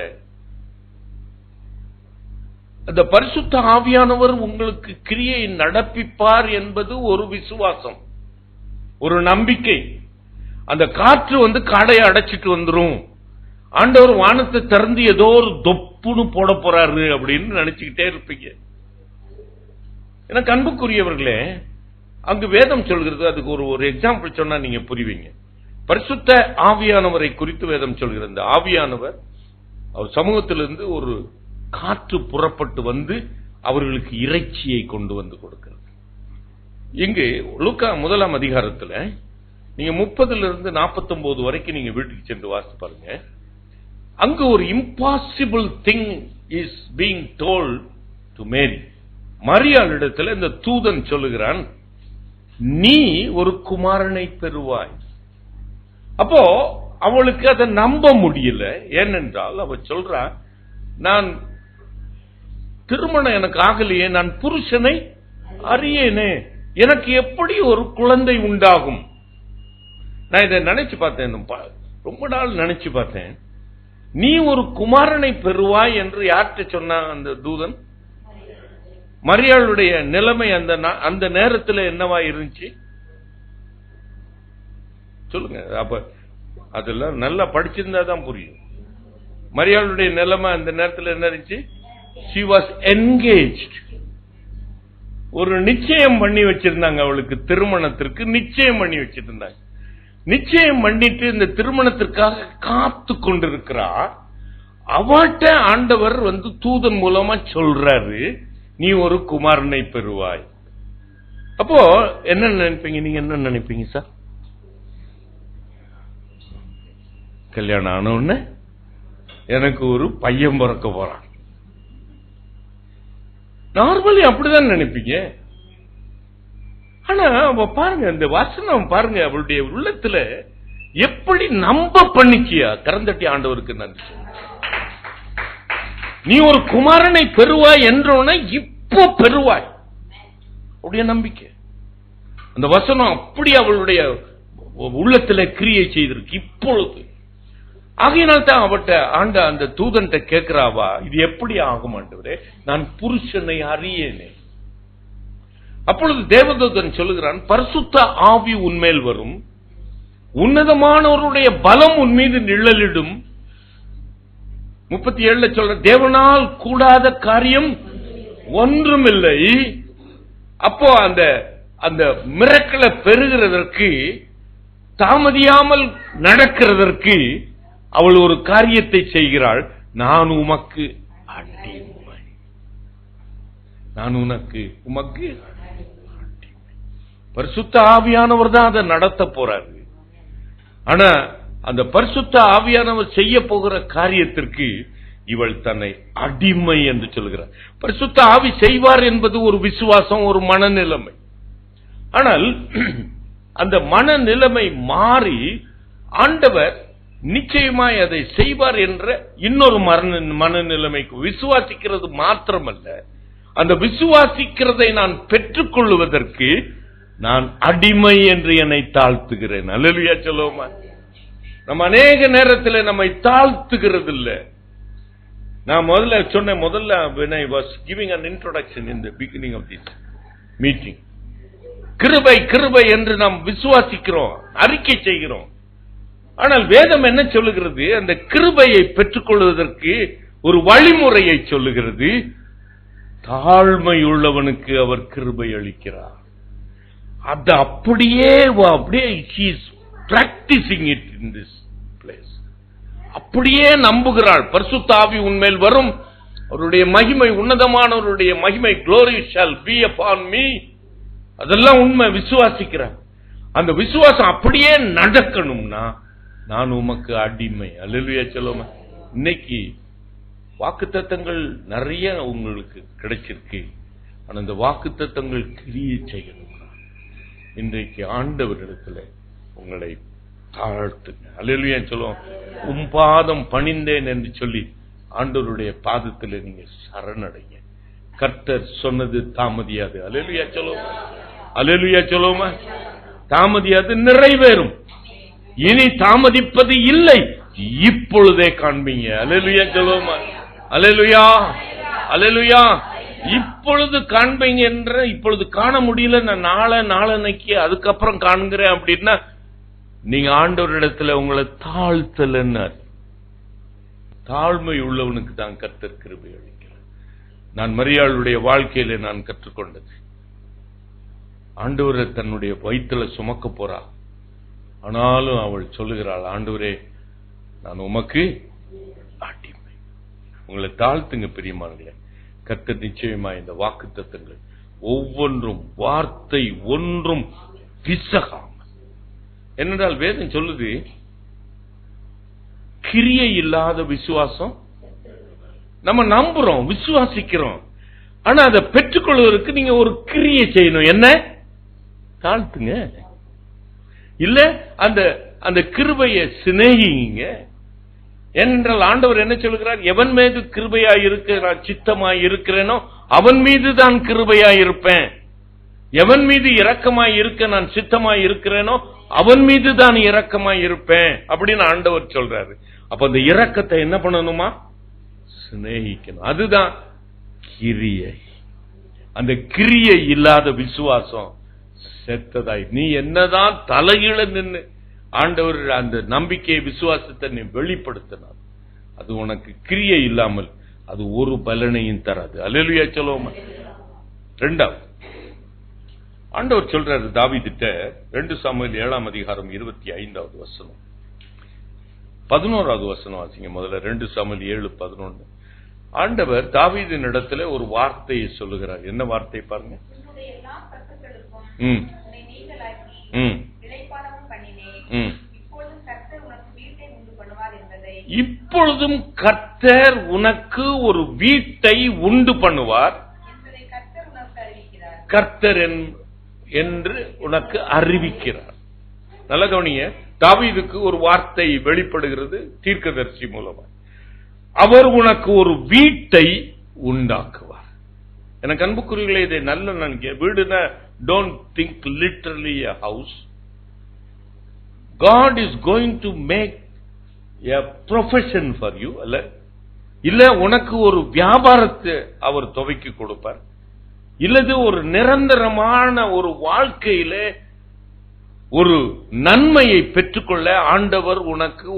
அந்த பரிசுத்த ஆவியானவர் உங்களுக்கு கிரியை நடப்பிப்பார் என்பது ஒரு விசுவாசம், ஒரு நம்பிக்கை. அந்த காற்று வந்து காடையை அடைச்சிட்டு வந்துரும், ஆண்டவர் வானத்தை திறந்து ஏதோ ஒரு தொப்புன்னு போட போறாரு அப்படின்னு நினைச்சுக்கிட்டே இருப்பீங்க. எனக்கு அன்புக்குரியவர்களே, அங்கு வேதம் சொல்கிறது. அதுக்கு ஒரு எக்ஸாம்பிள் சொன்னா நீங்க புரிவீங்க. பரிசுத்த ஆவியானவரை குறித்து வேதம் சொல்கிறது. இந்த ஆவியானவர் அவர் சமூகத்திலிருந்து ஒரு காற்று புறப்பட்டு வந்து அவர்களுக்கு இறைச்சியை கொண்டு வந்து கொடுக்கிறது. இங்கு லூக்கா 1ஆம் அதிகாரத்தில் நீங்க 30 to 49 வரைக்கும் நீங்க வீட்டுக்கு சென்று வாசித்து பாருங்க. அங்கு ஒரு impossible thing is being told to Mary. மரியாளிடத்தில் இந்த தூதன் சொல்லுகிறான், நீ ஒரு குமாரனை பெறுவாய். அப்போ அவளுக்கு அதை நம்ப முடியல. ஏனென்றால் அவள் சொல்றா, நான் திருமணம் எனக்கு ஆகலையே, நான் புருஷனை அறியேனே, எனக்கு எப்படி ஒரு குழந்தை உண்டாகும்? நான் இதை நினைச்சு பார்த்தேன், ரொம்ப நாள் நினைச்சு பார்த்தேன். நீ ஒரு குமாரனை பெறுவாய் என்று யார்கிட்ட சொன்னா அந்த தூதன்? மரியாளுடைய நிலைமை அந்த நேரத்தில் என்னவா இருந்துச்சு சொல்லுங்க. அப்ப அதெல்லாம் நல்லா படிச்சிருந்தா தான் புரியும். மரியாளுடைய நிலைமை அந்த நேரத்தில் என்ன இருந்துச்சு? she was engaged. ஒரு நிச்சயம் பண்ணி வச்சிருந்தாங்க, அவளுக்கு திருமணத்திற்கு நிச்சயம் பண்ணி வச்சிருந்தாங்க. நிச்சயம் பண்ணிட்டு இந்த திருமணத்திற்காக காத்து கொண்டிருக்கிறார். அவட்ட ஆண்டவர் வந்து தூதன் மூலமா சொல்றாரு, நீ ஒரு குமாரனை பெறுவாய். அப்போ என்ன நினைப்பீங்க? நீங்க என்ன நினைப்பீங்க சார்? கல்யாணம் ஆன உடனே எனக்கு ஒரு பையன் பிறக்க போறான். நார்மலி அப்படிதான் நினைப்பீங்க. ஆனா பாருங்க, இந்த வசனம் பாருங்க, அவளுடைய உள்ளத்துல எப்படி நம்ப பண்ணிச்சியா? கரந்தட்டி ஆண்டவருக்கு நன்றி. நீ ஒரு குமாரனை பெறுவாய் என்றோன இப்போ பெறுவாய். அவருடைய நம்பிக்கை, அந்த வசனம் அப்படி அவளுடைய உள்ளத்துல கிரியை செய்திருக்கு இப்பொழுது. ஆகையினால் தான் அவட்ட ஆண்ட அந்த தூதன்ட்ட கேட்கிறாவா, இது எப்படி ஆகும் ஆண்டவரே, நான் புருஷனை அறியேனே. அப்பொழுது தேவதூதன் சொல்லுகிறான், பரிசுத்த ஆவி உன்மேல் வரும், உன்னதமானவருடைய பலம் உன் மீது நிழலிடும். 37 சொல்ற, தேவனால் கூடாத காரியம் ஒன்றுமில்லை. அப்போ அந்த அந்த மிரக்கலை பெறுகிறதற்கு, தாமதியாமல் நடக்கிறதற்கு அவள் ஒரு காரியத்தை செய்கிறாள். நான் உமக்கு அடிமை, நான் உமக்கு பரிசுத்த ஆவியானவர் தான் அதை நடத்த போறாரு. ஆனா அந்த பரிசுத்த ஆவியானவர் செய்ய போகிற காரியத்திற்கு இவள் தன்னை அடிமை என்று சொல்கிறார். பரிசுத்த ஆவி செய்வார் என்பது ஒரு விசுவாசம், ஒரு மனநிலைமை. ஆனால் அந்த மனநிலைமை மாறி ஆண்டவர் நிச்சயமாய் அதை செய்வார் என்ற இன்னொரு மனநிலைமைக்கு விசுவாசிக்கிறது மாத்திரமல்ல, அந்த விசுவாசிக்கிறதை நான் பெற்றுக் கொள்வதற்கு நான் அடிமை என்று என்னை தாழ்த்துகிறேன். அல்லேலூயா சொல்லுவோமா? நம்ம அநேக நேரத்தில் நம்மை தாழ்த்துகிறது இல்லை. நான் முதல்ல when I was giving an introduction in the beginning of this meeting, கிருபை கிருபை என்று நாம் விசுவாசிக்கிறோம், அறிக்கை செய்கிறோம். ஆனால் வேதம் என்ன சொல்லுகிறது? அந்த கிருபையை பெற்றுக்கொள்வதற்கு ஒரு வழிமுறையை சொல்லுகிறது. தாழ்மை உள்ளவனுக்கு அவர் கிருபை அளிக்கிறார். அது அப்படியே he is practicing it in this place. அப்படியே நம்புகிறாள். பரிசுத்த ஆவி உன்மேல் வரும், அவருடைய மகிமை, உன்னதமானவருடைய மகிமை, glory shall be upon me. அதெல்லாம் உண்மை, விசுவாசிக்கிறார். அந்த விசுவாசம் அப்படியே நடக்கணும்னா நான் உமக்கு அடிமை. அல்லேலூயா சொல்லுமா. இன்னைக்கு வாக்குத்தத்தங்கள் நிறைய உங்களுக்கு கிடைச்சிருக்கு. ஆனா அந்த வாக்குத்தத்தங்கள் கிரியை செய்யணும். இன்றைக்கு ஆண்டவரிடத்துல உங்களை தாழ்த்துங்க. அல்லேலூயா சொல்லுவோம். உம் பாதம் பணிந்தேன் என்று சொல்லி ஆண்டவருடைய பாதத்தில் நீங்க சரணடைங்க. கர்த்தர் சொன்னது தாமதியாது. அல்லேலூயா சொல்லுவோம். அல்லேலூயா சொல்லுவோமா. தாமதியாது, நிறைவேறும். இனி தாமதிப்பது இல்லை, இப்பொழுதே காண்பீங்க. அல்லேலூயா சொல்லுவோமா. அல்லேலூயா, அல்லேலூயா. இப்பொழுது காண்பீங்க என்ற, இப்பொழுது காண முடியல, நான் நாளன்னைக்கு அதுக்கப்புறம் காண்கிறேன் அப்படின்னா நீங்க ஆண்டவரிடத்துல உங்களை தாழ்த்தலன்னு. தாழ்மை உள்ளவனுக்கு தான் கர்த்தர் கிருபை அளிக்கிறார். நான் மரியாளுடைய வாழ்க்கையில நான் கற்றுக்கொண்டது, ஆண்டவரை தன்னுடைய வயிற்றுல சுமக்க போறா. ஆனாலும் அவள் சொல்லுகிறாள், ஆண்டவரே நான் உமக்கு அடிமை. உங்களை தாழ்த்துங்க பிரியமானங்களே. கர்த்தர் நிச்சயமா இந்த வாக்குத்தத்தங்கள் ஒவ்வொன்றும் வார்த்தை ஒன்றும் பிசகாம, என்னென்றால் வேதம் சொல்லுது கிரியை இல்லாத விசுவாசம். நம்ம நம்புறோம், விசுவாசிக்கிறோம், ஆனா அதை பெற்றுக்கொள்வதற்கு நீங்க ஒரு கிரியை செய்யணும். என்ன? தாழ்த்துங்க. இல்ல அந்த அந்த கிருபையை சிநேகிங்க. ஏனென்றால் ஆண்டவர் என்ன சொல்கிறார்? எவன் மீது கிருபையாய் இருக்க நான் சித்தமாய் இருக்கிறேனோ அவன் மீது தான் கிருபையாய் இருப்பேன். எவன் மீது இரக்கமாய் இருக்க நான் சித்தமாய் இருக்கிறேனோ அவன் மீது தான் இரக்கமாய் இருப்பேன் அப்படின்னு ஆண்டவர் சொல்றாரு. அப்ப அந்த இரக்கத்தை என்ன பண்ணணுமா? சிநேகிக்கணும். அதுதான் கிரியை. அந்த கிரியை இல்லாத விசுவாசம் செத்ததாய். நீ என்னதான் தலையில நின்று ஆண்டவர் அந்த நம்பிக்கை விசுவாசத்தை நீ வெளிப்படுத்தினார், அது உனக்கு கிரியை இல்லாமல் அது ஒரு பலனையும் தராது. அல்லேலூயா சொல்லுவோமா. இரண்டாவது ஆண்டவர் சொல்றாரு தாவீதுட்ட, 2 சாமுவேல் 7ஆம் அதிகாரம் 25வது வசனம், 11வது வசனம் வாசிங்க முதல்ல. 2 சாமுவேல் 7:11. ஆண்டவர் தாவீதின் இடத்துல ஒரு வார்த்தையை சொல்லுகிறார். என்ன வார்த்தை பாருங்க. இப்பொழுதும் கர்த்தர் உனக்கு ஒரு வீட்டை உண்டு பண்ணுவார், கர்த்தர் என்று உனக்கு அறிவிக்கிறார். நல்ல கவனிங்க. தாவீதுக்கு ஒரு வார்த்தை வெளிப்படுகிறது தீர்க்கதரிசி மூலமா. அவர் உனக்கு ஒரு வீட்டை உண்டாக்குவார். எனக்கு அன்புக்குரியவர்களே, இதை நல்ல நினைக்க. வீடுனா don't think literally a house. God is going to make a profession for you. இல்ல உனக்கு ஒரு வியாபாரத்தை அவர் துவக்கி கொடுப்பார். இல்லது ஒரு நிரந்தரமான ஒரு வாழ்க்கையில ஒரு நன்மையை பெற்றுக்கொள்ள ஆண்டவர் உனக்கு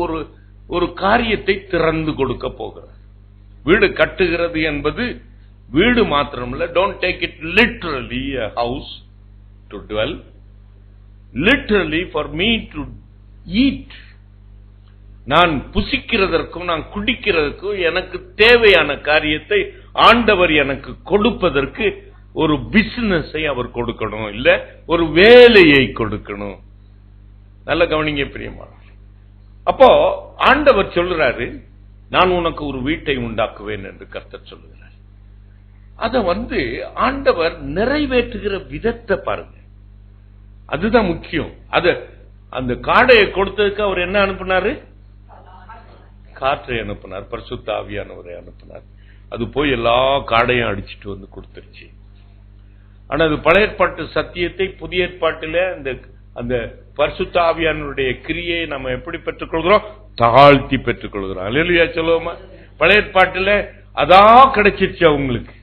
ஒரு காரியத்தை திறந்து கொடுக்க போகிறார். வீடு கட்டுகிறது என்பது வீடு மாத்திரமல்ல. Don't take it literally a house to dwell, literally for me to eat. நான் புசிக்கிறதற்கும் நான் குடிக்கிறதற்கும் எனக்கு தேவையான காரியத்தை ஆண்டவர் எனக்கு கொடுப்பதற்கு ஒரு பிசினஸை அவர் கொடுக்கணும், இல்ல ஒரு வேலையை கொடுக்கணும். நல்ல கவனிங்க பிரியமா. அப்போ ஆண்டவர் சொல்றாரு, நான் உனக்கு ஒரு வீட்டை உண்டாக்குவேன் என்று கர்த்தர் சொல்லுகிறார். அத ஆண்டவர் நிறைவேற்றுகிற விதத்தை பாருங்க, அதுதான் முக்கியம். அந்த காடையை கொடுத்ததுக்கு அவர் என்ன அனுப்பினாரு? காற்றை அனுப்பினார், பரிசுத்த ஆவியானவரை அனுப்பினார். அது போய் எல்லா காடையும் அடிச்சுட்டு வந்து கொடுத்துருச்சு. ஆனா அது பழைய ஏற்பாட்டு சத்தியத்தை புதிய ஏற்பாட்டில அந்த பரிசுத்த ஆவியானவருடைய கிரியை நம்ம எப்படி பெற்றுக்கொள்கிறோம்? தாழ்த்தி பெற்றுக்கொள்கிறோம். அல்லேலூயா சொல்லுவோமா. பழைய ஏற்பாட்டில அதா கிடைச்சிருச்சு அவங்களுக்கு.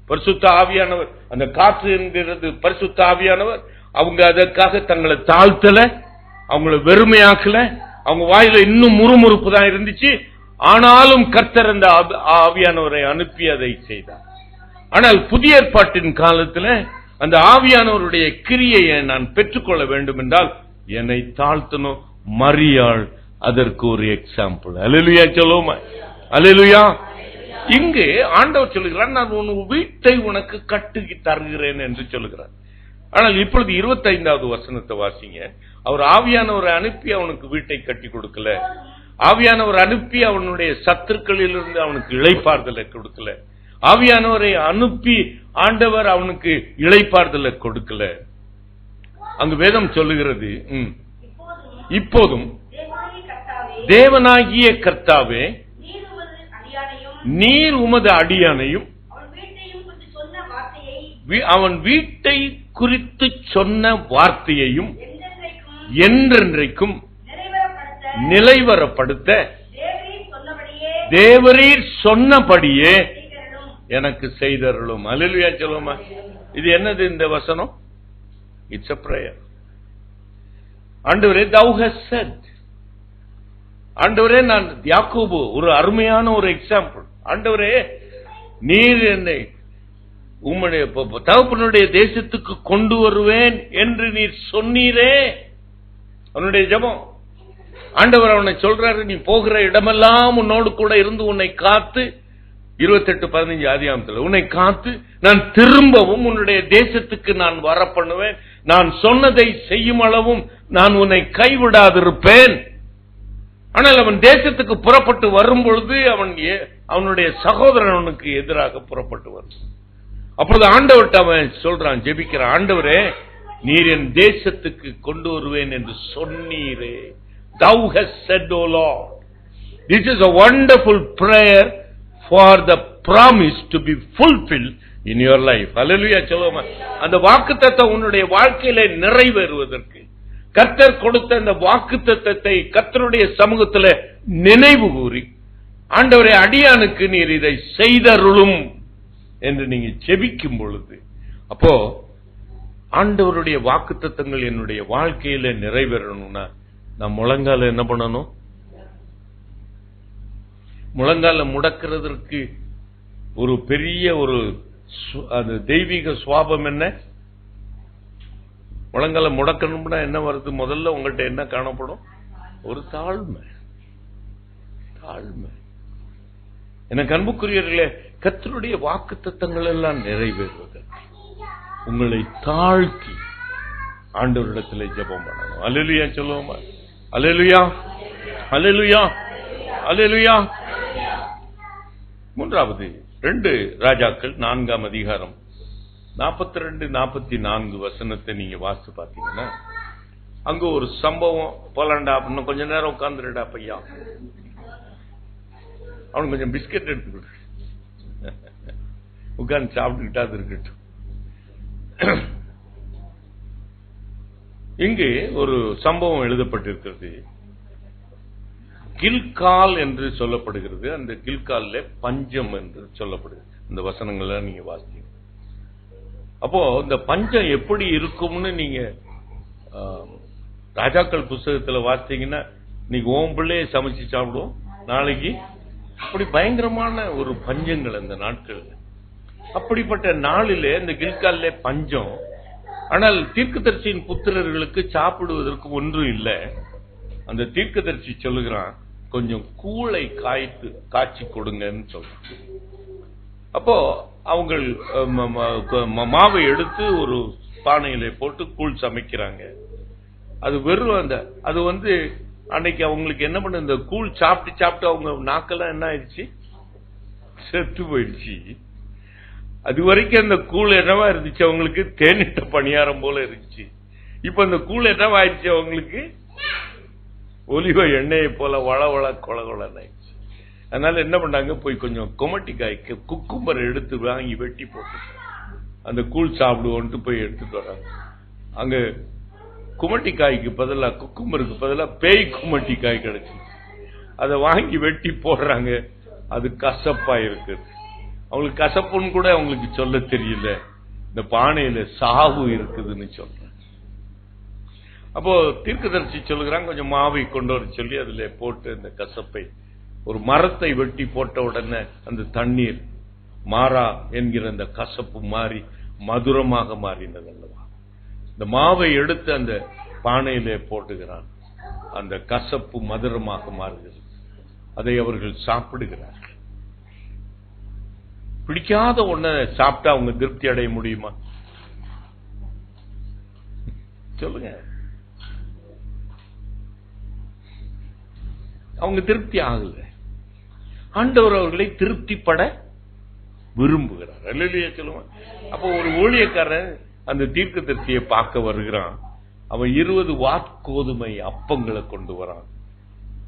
பரிசுத்த ஆவியானவர், அந்த காற்று என்கிறது பரிசுத்த ஆவியானவர். அவங்க அதற்காக தங்களை தாழ்த்தல, அவங்களை வெறுமையாக்கல, அவங்க வாயில இன்னும் முறுமுறுப்பு தான் இருந்துச்சு. ஆனாலும் கர்த்தர் அந்த ஆவியானவரை அனுப்பி அதை செய்தார். ஆனால் புதிய ஏற்பாட்டின் காலத்துல அந்த ஆவியானவருடைய கிரியையை நான் பெற்றுக்கொள்ள வேண்டும் என்றால் என்னை தாழ்த்தணும். மரியாள் அதற்கு ஒரு எக்ஸாம்பிள். அல்லேலூயா சொல்லுவோமா? அல்லேலூயா. இங்கு ஆண்டவர் சொல்லுகிறார், நான் உன் வீட்டை உனக்கு கட்டி தருகிறேன் என்று சொல்லுகிறார். ஆனால் இப்பொழுது 25வது வசனத்தை வாசிங்க. அவர் ஆவியானவரை அனுப்பி அவனுக்கு வீட்டை கட்டி கொடுக்கல. ஆவியானவர் அனுப்பி அவனுடைய சத்துருக்களிலிருந்து அவனுக்கு இளைப்பாறுதலை கொடுக்கல. ஆவியானவரை அனுப்பி ஆண்டவர் அவனுக்கு இளைப்பாறுதலை கொடுக்கல. அங்கு வேதம் சொல்லுகிறது, இப்போதும் தேவனாகிய கர்த்தாவே, நீர் உமது அடியானையும் அவன் வீட்டை குறித்து சொன்ன வார்த்தையையும் என்றென்றைக்கும் நிலைவரப்படுத்த தேவரீர் சொன்னபடியே எனக்கு செய்தருளும். அல்லேலூயா சொல்லுமா? இது என்னது இந்த வசனம்? It's a prayer. ஆண்டவரே, thou hast said. ஆண்டவரே, நான் யாக்கோபு ஒரு அருமையான ஒரு எக்ஸாம்பிள். ஆண்டவரே, நீர் என்னை உம்முடைய தகப்பனுடைய தேசத்துக்கு கொண்டு வருவேன் என்று நீர் சொன்னீரே. அவனுடைய ஜெபம். ஆண்டவர் அவனை சொல்றாரு, நீ போகிற இடமெல்லாம் உன்னோடு கூட இருந்து உன்னை காத்து, 28:15 ஆதியாகமத்தில், உன்னை காத்து நான் திரும்பவும் உன்னுடைய தேசத்துக்கு நான் வர பண்ணுவேன். நான் சொன்னதை செய்யும் அளவும் நான் உன்னை கைவிடாதிருப்பேன். ஆனால் அவன் தேசத்துக்கு புறப்பட்டு வரும் பொழுது அவனுடைய சகோதரன் அவனுக்கு எதிராக புறப்பட்டு வரும். அப்பொழுது ஆண்டவர்கிட்ட அவன் சொல்றான், ஜெபிக்கிறான், ஆண்டவரே, நீர் என் தேசத்துக்கு கொண்டு வருவேன் என்று சொன்னீரே. Thou hast said, O Lord. This is a wonderful prayer for the promise to be fulfilled in your life. Hallelujah சொல்லுமா? அந்த வாக்குத்தத்தம் உன்னுடைய வாழ்க்கையில நிறைவேறுவதற்கு கர்த்தர் கொடுத்த அந்த வாக்குத்தத்தத்தை கர்த்தருடைய சமூகத்துல நினைவு கூறி, ஆண்டவரே, அடியானுக்கு நீர் இதை செய்தருளும் என்று நீங்க செபிக்கும் பொழுது, அப்போ ஆண்டவருடைய வாக்குத்தத்தங்கள் என்னுடைய வாழ்க்கையில நிறைவேறணும்னா நான் முழங்கால என்ன பண்ணணும்? முழங்கால முடக்கிறதற்கு ஒரு பெரிய ஒரு அது தெய்வீக சுவாபம் என்ன? முழங்கால முடக்கணும்னா என்ன வருது? முதல்ல உங்கள்கிட்ட என்ன காணப்படும்? ஒரு தாழ்மை. தாழ்மை. எனக்கு அன்புக்குரியவர்களே, கர்த்தருடைய வாக்குத்தத்தங்கள் எல்லாம் நிறைவேறுவதற்கு உங்களை தாழ்த்தி ஆண்டவரிடத்திலே ஜெபம் பண்ணணும். அல்லேலூயா சொல்லுவோமா? அல்லேலூயா, அல்லேலூயா, அல்லேலூயா. மூன்றாவது 2 ராஜாக்கள் 4ஆம் அதிகாரம் 42-44 வசனத்தை நீங்க வாசித்து பார்த்தீங்கன்னா, அங்க ஒரு சம்பவம். போலாண்டா, இன்னும் கொஞ்ச நேரம் உட்கார்ந்துடா பையா, அவனுக்கு கொஞ்சம் பிஸ்கட் எடுத்துக்கிட்டு உட்கார்ந்து சாப்பிட்டுக்கிட்டா அது இருக்கட்டும். இங்கு ஒரு சம்பவம் எழுதப்பட்டிருக்கிறது. கில்கால் என்று சொல்லப்படுகிறது. அந்த கில்கால்ல பஞ்சம் என்று சொல்லப்படுகிறது. இந்த வசனங்களை நீங்க வாசிங்க. அப்போ இந்த பஞ்சம் எப்படி இருக்கும்னு நீங்க ராஜாக்கள் புஸ்தகத்துல வாசித்தீங்கன்னா, இன்னைக்கு ஓம் பிள்ளையை சமைச்சு சாப்பிடுவோம், நாளைக்கு அப்படி பயங்கரமான ஒரு பஞ்சங்கள் அந்த நாட்கள். அப்படிப்பட்ட நாளிலே இந்த கில்கால்ல பஞ்சம். ஆனால் தீர்க்கதரிசியின் புத்திரர்களுக்கு சாப்பிடுவதற்கு ஒன்றும் இல்லை. அந்த தீர்க்கதரிசி சொல்லுகிறான், கொஞ்சம் கூளை காய்ச்சி கொடுங்கன்னு சொல்றான். அப்போ அவங்க மாவை எடுத்து ஒரு பானையில போட்டு கூழ் சமைக்கிறாங்க. அது வெறும் அது அன்னைக்கு அவங்களுக்கு என்ன பண்ண, இந்த கூழ் சாப்பிட்டு அவங்க நாக்கெல்லாம் என்ன ஆயிடுச்சு? செத்து போயிடுச்சு. அது வரைக்கும் அந்த கூழ் என்னவா இருந்துச்சு அவங்களுக்கு? தேனிட்ட பணியாரம் போல இருந்துச்சு. இப்ப அந்த கூழ் என்னவா ஆயிடுச்சு அவங்களுக்கு? ஒலிவ எண்ணெயை போல வளவள கொலகொலன்னு ஆயிடுச்சு. அதனால என்ன பண்ணாங்க, போய் கொஞ்சம் கொமட்டிக்காய்க்கு குக்கும்பரை எடுத்து வாங்கி வெட்டி போட்டு அந்த கூழ் சாப்பிடுவோன்ட்டு போய் எடுத்துட்டு வராங்க. அங்க குமட்டிக்காய்க்கு பதிலா, குக்கும்பருக்கு பதிலா பேய் குமட்டிக்காய் கிடைச்சு அதை வாங்கி வெட்டி போடுறாங்க. அது கசப்பா இருக்கு. அவங்களுக்கு கசப்புன்னு கூட அவங்களுக்கு சொல்ல தெரியல. இந்த பானையில சாவு இருக்குதுன்னு சொல்றாங்க. அப்போ தீர்க்கதரிசி சொல்லுகிறான், கொஞ்சம் மாவை கொண்டு வர சொல்லி அதுல போட்டு அந்த கசப்பை ஒரு மரத்தை வெட்டி போட்ட உடனே அந்த தண்ணீர் மாறா என்கிற அந்த கசப்பு மாறி மதுரமாக மாறினது அல்லவா. இந்த மாவை எடுத்து அந்த பானையிலே போட்டுகிறான், அந்த கசப்பு மதுரமாக மாறுகிறது. அதை அவர்கள் சாப்பிடுகிறார்கள். பிடிக்காத ஒன்ன சாப்பிட்டா அவங்க திருப்தி அடைய முடியுமா? சொல்லுங்க. அவங்க திருப்தி ஆகல. ஆண்டவர் அவர்களை திருப்திப்பட விரும்புகிறார். அல்லேலூயா சொல்லுவான். அப்போ ஒரு ஊழியக்காரன் அந்த தீர்க்கதரிசியை பார்க்க வருகிறான். அவன் 20 வாற்கோதுமை அப்பங்களை கொண்டு வரான்,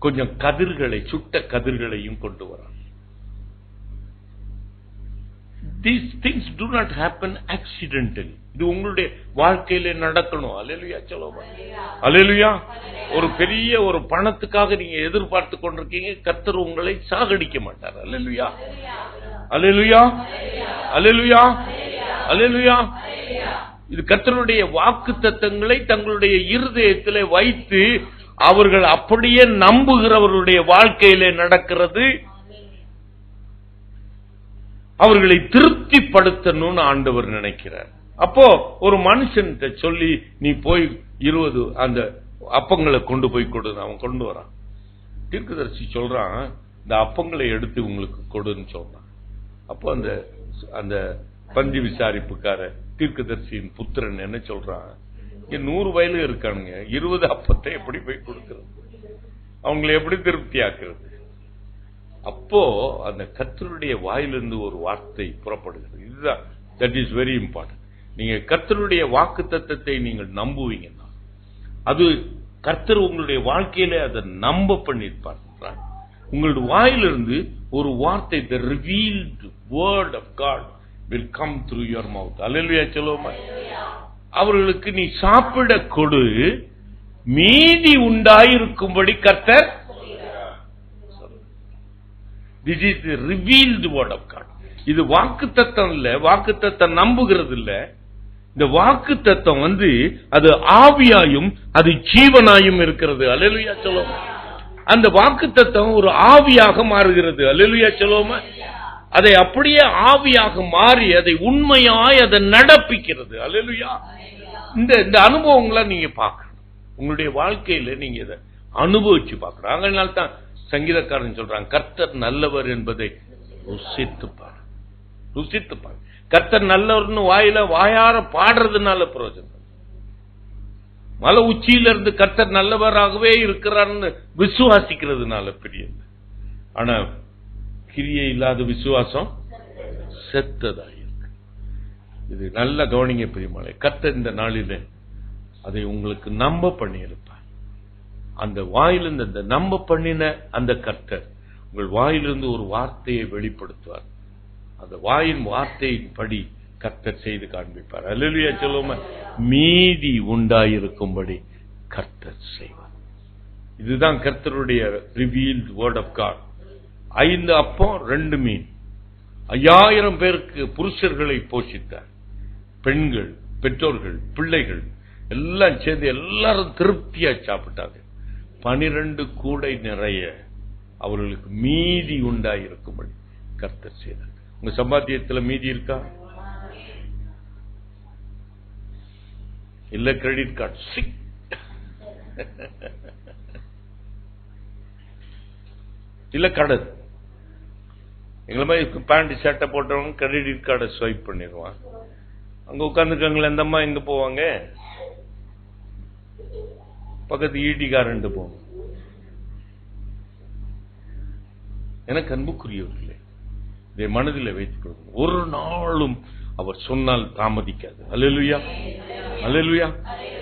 கொஞ்சம் கதிர்களை, சுட்ட கதிர்களையும் கொண்டு வரான். These things do not happen accidentally. இது உங்களுடைய வாழ்க்கையில நடக்கணும். அல்லேலூயா சொல்லுவான். அல்லேலூயா. ஒரு பெரிய ஒரு பணத்துக்காக நீங்க எதிர்பார்த்து கொண்டிருக்கீங்க, கர்த்தர் உங்களை சாகடிக்க மாட்டார். அல்லேலூயா, அல்லேலூயா, அல்லேலூயா, அல்லேலூயா. இது கர்த்தருடைய வாக்குத்தத்தங்களை தங்களுடைய இருதயத்திலே வைத்து அவர்கள் அப்படியே நம்புகிறவர்களுடைய வாழ்க்கையிலே நடக்கிறது. அவர்களை திருப்திப்படுத்தணும்னு ஆண்டவர் நினைக்கிறார். அப்போ ஒரு மனுஷன் சொல்லி, நீ போய் 20 அந்த அப்பங்களை கொண்டு போய் கொடு, அவன் கொண்டு வரான். தீர்க்கதரிசி சொல்றான், இந்த அப்பங்களை எடுத்து உங்களுக்கு கொடுன்னு சொல்றான். அப்போ அந்த அந்த பந்தி விசாரிப்புக்கார தீர்க்கதரிசியின் புத்திரன் என்ன சொல்றான், இங்க 100 வயலு இருக்கானுங்க, 20 அப்பத்தை எப்படி போய் கொடுக்கிறது, அவங்களை எப்படி திருப்தி ஆக்குறது? அப்போ அந்த கர்த்தருடைய வாயிலிருந்து ஒரு வார்த்தை புறப்படுகிறது. இதுதான், தட் இஸ் வெரி இம்பார்ட்டன்ட். நீங்க கர்த்தருடைய வாக்குத்தத்தத்தை நீங்கள் நம்புவீங்கன்னா, அது கர்த்தர் உங்களுடைய வாழ்க்கையில அதை நம்ப பண்ணிருப்பார். உங்களுடைய வாயிலிருந்து ஒரு வார்த்தை, the revealed word of God will come through your mouth. அல்லேலூயா சொல்லுவோமா. அவர்களுக்கு நீ சாப்பிட கொடு, மீதி உண்டாயிருக்கும்படி கர்த்தர். This is the revealed word of God. இது வாக்குத்தத்தம் இல்ல, வாக்குத்தத்தம் நம்புகிறது இல்ல. இந்த வாக்குத்தத்தம் அது ஆவியாயும் அது ஜீவனாயும் இருக்கிறது. அல்லேலூயா சொல்லுவோமா. அந்த வாக்குத்தத்தம் ஒரு ஆவியாக மாறுகிறது. அல்லேலூயா சொல்லுவோமா. அதை அப்படியே ஆவியாக மாறி அதை உண்மையாய் அதை நடப்பிக்கிறது. அல்லேலூயா. இந்த அனுபவங்களை நீங்க பார்க்கணும். உங்களுடைய வாழ்க்கையில நீங்க இதை அனுபவிச்சு பார்க்கணும். அதனால தான் சங்கீதக்காரன் சொல்றாங்க, கர்த்தர் நல்லவர் என்பதை ருசித்துப்பார். ருசித்துப்பார். கர்த்தர் நல்லவர்னு வாயார பாடுறதுனால பிரயோஜனம். மலை உச்சியில இருந்து கர்த்தர் நல்லவராகவே இருக்கிறார்னு விசுவாசிக்கிறதுனால பெரிய. ஆனா கிரியை இல்லாத விசுவாசம் செத்ததாயிருக்கு. இது நல்ல கவனிங்க பெரியமாளே. கர்த்தர் இந்த நாளில அதை உங்களுக்கு நம்ப பண்ணியிருப்பார். அந்த வாயிலிருந்து அந்த நம்ப பண்ணின அந்த கர்த்தர் உங்கள் வாயிலிருந்து ஒரு வார்த்தையை வெளிப்படுத்துவார். அந்த வாயின் வார்த்தையின் படி கர்த்தர் செய்து காண்பிப்பார். அல்லேலூயா சொல்லுவோமா. மீதி உண்டாயிருக்கும்படி கர்த்தர் செய்வார். இதுதான் கர்த்தருடைய ரிவீல்ட் வேர்ட் ஆஃப் காட். 5 அப்பம் 2 மீன், 5000 பேருக்கு புருஷர்களை போஷித்தார். பெண்கள், பெற்றோர்கள், பிள்ளைகள் எல்லாம் சேர்ந்து எல்லாரும் திருப்தியா சாப்பிட்டாங்க. 12 கூடை நிறைய அவர்களுக்கு மீதி உண்டாயிருக்கும்படி கர்த்தர் செய்தார். உங்க சம்பாத்தியத்தில் மீதி இருக்கா? இல்ல கிரெடிட் கார்டு இல்ல கடன். எங்களை மாதிரி பேண்ட் ஷர்ட்டை போட்டவங்க கிரெடிட் கார்டை ஸ்வைப் பண்ணிடுவான். அங்க உட்காந்துருக்காங்களே அந்த அம்மா எங்க போவாங்க? பக்கத்து ஈட்டிக்காரன்ட்டு போவாங்க. எனக்கு அன்புக்குரியவர்களே, இதை மனதில் வைத்துக் கொள்ளுங்கள். ஒரு நாளும் அவர் சொன்னால் தாமதிக்காது. அல்லேலூயா, அல்லேலூயா.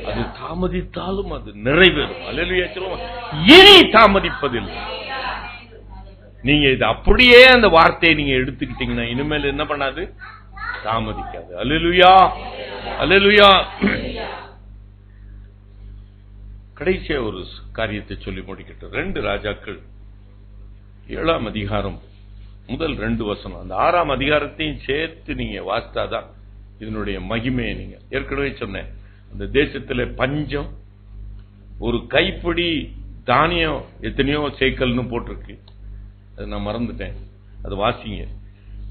அது தாமதித்தாலும் அது நிறைவேறும். அல்லேலூயா சொல்லுவோம். இனி தாமதிப்பதில்லை. நீங்க இது அப்படியே அந்த வார்த்தையை நீங்க எடுத்துக்கிட்டீங்கன்னா இனிமேல் என்ன பண்ணாது? தாமதிக்காது. அல்லேலூயா, அல்லேலூயா. கடைசியா ஒரு காரியத்தை சொல்லி முடிக்கட்டும். 2 ராஜாக்கள் 7ஆம் அதிகாரம் முதல் 2 வசனம். அந்த 6ஆம் அதிகாரத்தையும் சேர்த்து நீங்க வாசித்தாதான் இதனுடைய மகிமையை. நீங்க ஏற்கனவே சொன்னேன், அந்த தேசத்துல பஞ்சம், ஒரு கைப்பிடி தானியம் எத்தனையோ சேக்கல்னு போட்டிருக்கு, அது நான் மறந்துட்டேன், அது வாசிங்க.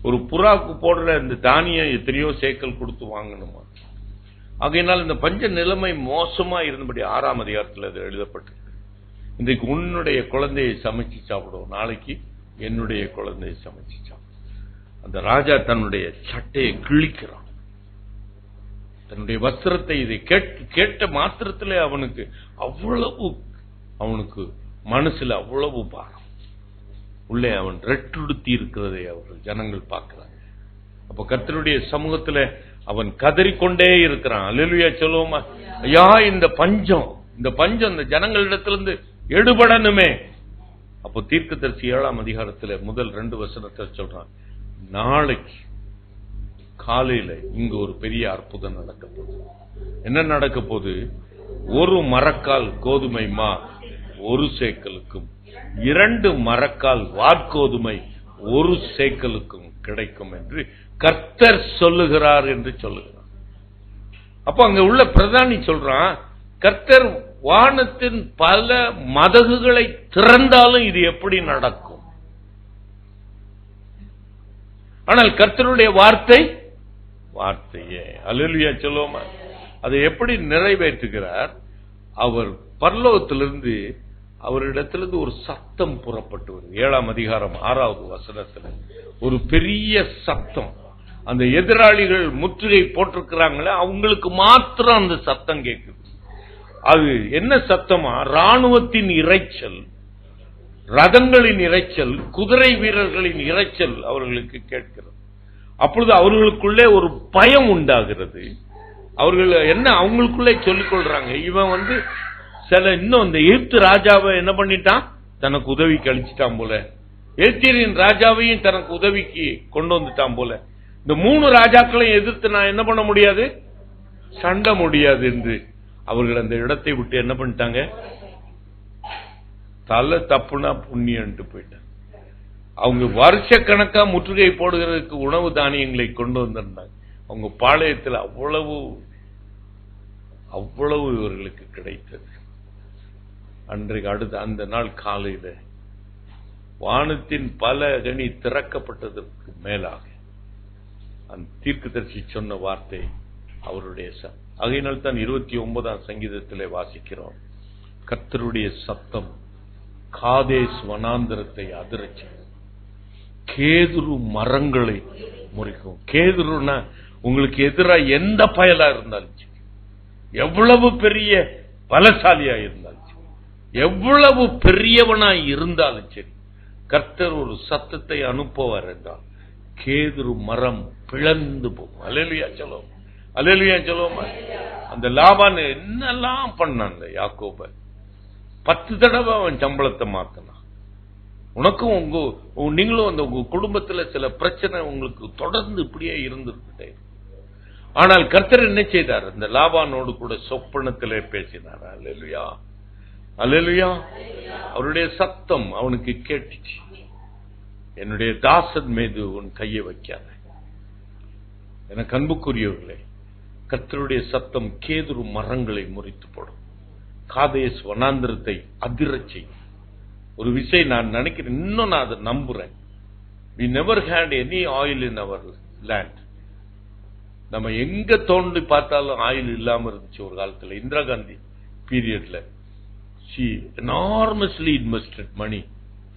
ஒரு புறாக்கு போடுற இந்த தானியம் எத்தனையோ சேக்கல் கொடுத்து வாங்கணுமா. ஆகையினால் இந்த பஞ்ச நிலைமை மோசமா இருந்தபடி 6ஆம் அதிகாரத்தில் அது எழுதப்பட்டிருக்கு. இன்றைக்கு உன்னுடைய குழந்தையை சமைச்சு சாப்பிடுவோம், நாளைக்கு என்னுடைய குழந்தையை சமைச்சு சாப்பிடுவோம். அந்த ராஜா தன்னுடைய சட்டையை கிழிக்கிறான், தன்னுடைய வஸ்திரத்தை. இதை கேட்ட மாத்திரத்திலே அவனுக்கு மனசுல அவ்வளவு பாரம். உள்ளே அவன் ரெட்டுடுத்தி இருக்கிறதை அவர்கள் ஜனங்கள் பார்க்கிறாங்க. அப்ப கர்த்தருடைய சமூகத்துல அவன் கதறிக்கொண்டே இருக்கிறான். அல்லேலூயா சொல்லுவோமா? ஐயா, இந்த பஞ்சம் இந்த ஜனங்களிடத்திலிருந்து எடுபடணுமே. அப்போ தீர்க்கதரிசி 7ஆம் அதிகாரத்துல முதல் 2 வசனத்தை சொல்றான், நாளைக்கு காலையில இங்க ஒரு பெரிய அற்புதம் நடக்க போகுது. என்ன நடக்க போகுது? ஒரு மரக்கால் கோதுமை மா 1 சேக்கலுக்கும் 2 மரக்கால் வாற்கோதுமை 1 சேக்கலுக்கும் கிடைக்கும் என்று கர்த்தர் சொல்லுகிறார் என்று சொல்லுகிறார். அப்ப அங்க உள்ள பிரதானி சொல்றான், கர்த்தர் வானத்தின் பல மதகுகளை திறந்தாலும் இது எப்படி நடக்கும்? ஆனால் கர்த்தருடைய வார்த்தையே அல்லேலூயா சொல்லுவோமா, அதை எப்படி நிறைவேற்றுகிறார்? அவர் பரலோகத்திலிருந்து அவரிடத்திலிருந்து ஒரு சத்தம் புறப்பட்டு வருது. 7ஆம் அதிகாரம் 6வது வசனத்துல ஒரு பெரிய சத்தம். அந்த எதிராளிகள் முற்றுகை போட்டிருக்கிறாங்களே, அவங்களுக்கு மாத்திரம் அந்த சத்தம் கேட்குது. அது என்ன சத்தமா? ராணுவத்தின் இரைச்சல், ரதங்களின் இரைச்சல், குதிரை வீரர்களின் இரைச்சல் அவர்களுக்கு கேட்கிறது. அப்பொழுது அவர்களுக்குள்ளே ஒரு பயம் உண்டாகிறது. அவர்கள் என்ன அவங்களுக்குள்ளே சொல்லிக் கொள்றாங்க, இவன் இன்னும் இந்த எகிப்து ராஜாவை என்ன பண்ணிட்டான், தனக்கு உதவிக்கு அளிச்சுட்டான் போல, எகிப்தியரின் ராஜாவையும் தனக்கு உதவிக்கு கொண்டு வந்துட்டான் போல, இந்த 3 ராஜாக்களையும் எதிர்த்து நான் என்ன பண்ண முடியாது, சண்டை முடியாது என்று அவர்கள் அந்த இடத்தை விட்டு என்ன பண்ணிட்டாங்க, தலை தப்புனா புண்ணியன்ட்டு போயிட்டாங்க. அவங்க வருஷ கணக்கா முற்றுகை போடுகிறதுக்கு உணவு தானியங்களை கொண்டு வந்திருந்தாங்க. அவங்க பாளையத்தில் அவ்வளவு இவர்களுக்கு கிடைத்தது. அன்றைக்கு அடுத்த அந்த நாள் காலையில வானத்தின் பல கனி திறக்கப்பட்டதற்கு மேலாக அந்த தீர்க்கதரிசி சொன்ன வார்த்தை அவருடைய ஆகையினால் தான் 29ஆம் சங்கீதத்திலே வாசிக்கிறோம், கர்த்தருடைய சத்தம் காதேஸ் வனாந்தரத்தை அதிரச்சு கேதுரு மரங்களை முறிக்கும். கேதுருன்னா உங்களுக்கு எதிராக எந்த பயலா இருந்தாலும் சரி, எவ்வளவு பெரிய பலசாலியா இருந்தாலும் சரி, எவ்வளவு பெரியவனா இருந்தாலும் சரி, கர்த்தர் ஒரு சத்தத்தை அனுப்புவார் என்றால் கேதுரு மரம் பிளந்து போகும். அல்லேலூயா சொல்லுவோம், அல்லேலூயா சொல்லுவோமா? அந்த லாபான் என்னெல்லாம் பண்ணாங்க, யாக்கோப 10 தடவை அவன் சம்பளத்தை மாத்தினான். உனக்கும் நீங்களும் அந்த உங்க குடும்பத்துல சில பிரச்சனை உங்களுக்கு தொடர்ந்து இப்படியே இருந்துகிட்டே. ஆனால் கர்த்தர் என்ன செய்தார், அந்த லாபானோடு கூட சொப்பனத்திலே பேசினார். அல்லேலூயா, அல்லேலூயா. அவருடைய சத்தம் அவனுக்கு கேட்டுச்சு, என்னுடைய தாசன் மீது உன் கையை வைக்காத. எனக்கு அன்புக்குரியவர்களே, கர்த்தருடைய சத்தம் கேதுரு மரங்களை முறித்து போடும், காதேஸ் வனாந்திரத்தை அதிரச் செய்யும். ஒரு விஷயம் நான் நினைக்கிறேன், இன்னும் நான் அதை நம்புறேன். we never had any oil in our land. நம்ம எங்க தோண்டி பார்த்தாலும் ஆயில் இல்லாம இருந்துச்சு ஒரு காலத்துல. இந்திரா காந்தி பீரியட்ல she enormously invested money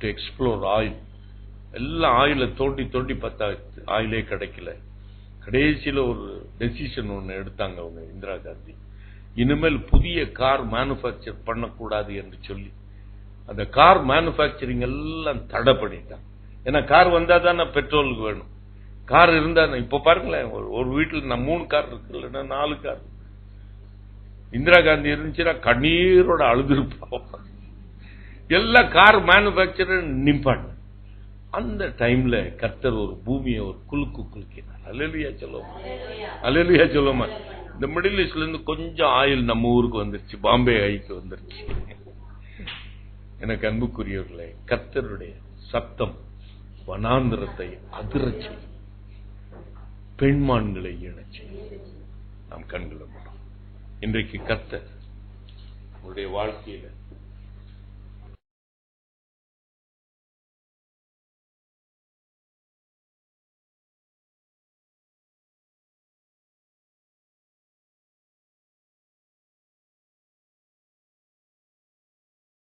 to explore oil. எல்லாம் ஆயில தோண்டி பார்த்தா ஆயிலே கிடைக்கல. கடைசியில ஒரு டெசிஷன் ஒன்னு எடுத்தாங்க அவங்க இந்திரா காந்தி, இனிமேல் புதிய கார் மேனுபேக்சர் பண்ணக்கூடாது என்று சொல்லி அந்த கார் மேனுபேக்சரிங் எல்லாம் தடை பண்ணிட்டாங்க. ஏன்னா கார் வந்தா தானே பெட்ரோலுக்கு வேணும், கார் இருந்தா. இப்ப பாருங்களேன், ஒரு வீட்டுல 3 கார் இருக்கு, இல்லைன்னா 4 கார். இந்திரா காந்தி இருந்துச்சுன்னா கண்ணீரோட அழுதுருப்பாங்க. எல்லா கார் மேனுபேக்சரர் நிப்பாங்க. அந்த டைம்ல கர்த்தர் ஒரு பூமியை ஒரு குலுக்கினார். அல்லேலூயா சொல்லுவோமா, அல்லேலூயா சொல்லுவோமா. இந்த மிடில் ஈஸ்ட்ல இருந்து கொஞ்சம் ஆயில் நம்ம ஊருக்கு வந்துருச்சு, பாம்பே ஐக்கு வந்துருச்சு. எனக்கு அன்புக்குரியவர்களே, கர்த்தருடைய சத்தம் வனாந்திரத்தை அதிரச் செய்யும், பெண்மான்களை இணைச்சு நாம் கண்களை மூடும். இன்றைக்கு கர்த்தர் உங்களுடைய வாழ்க்கையில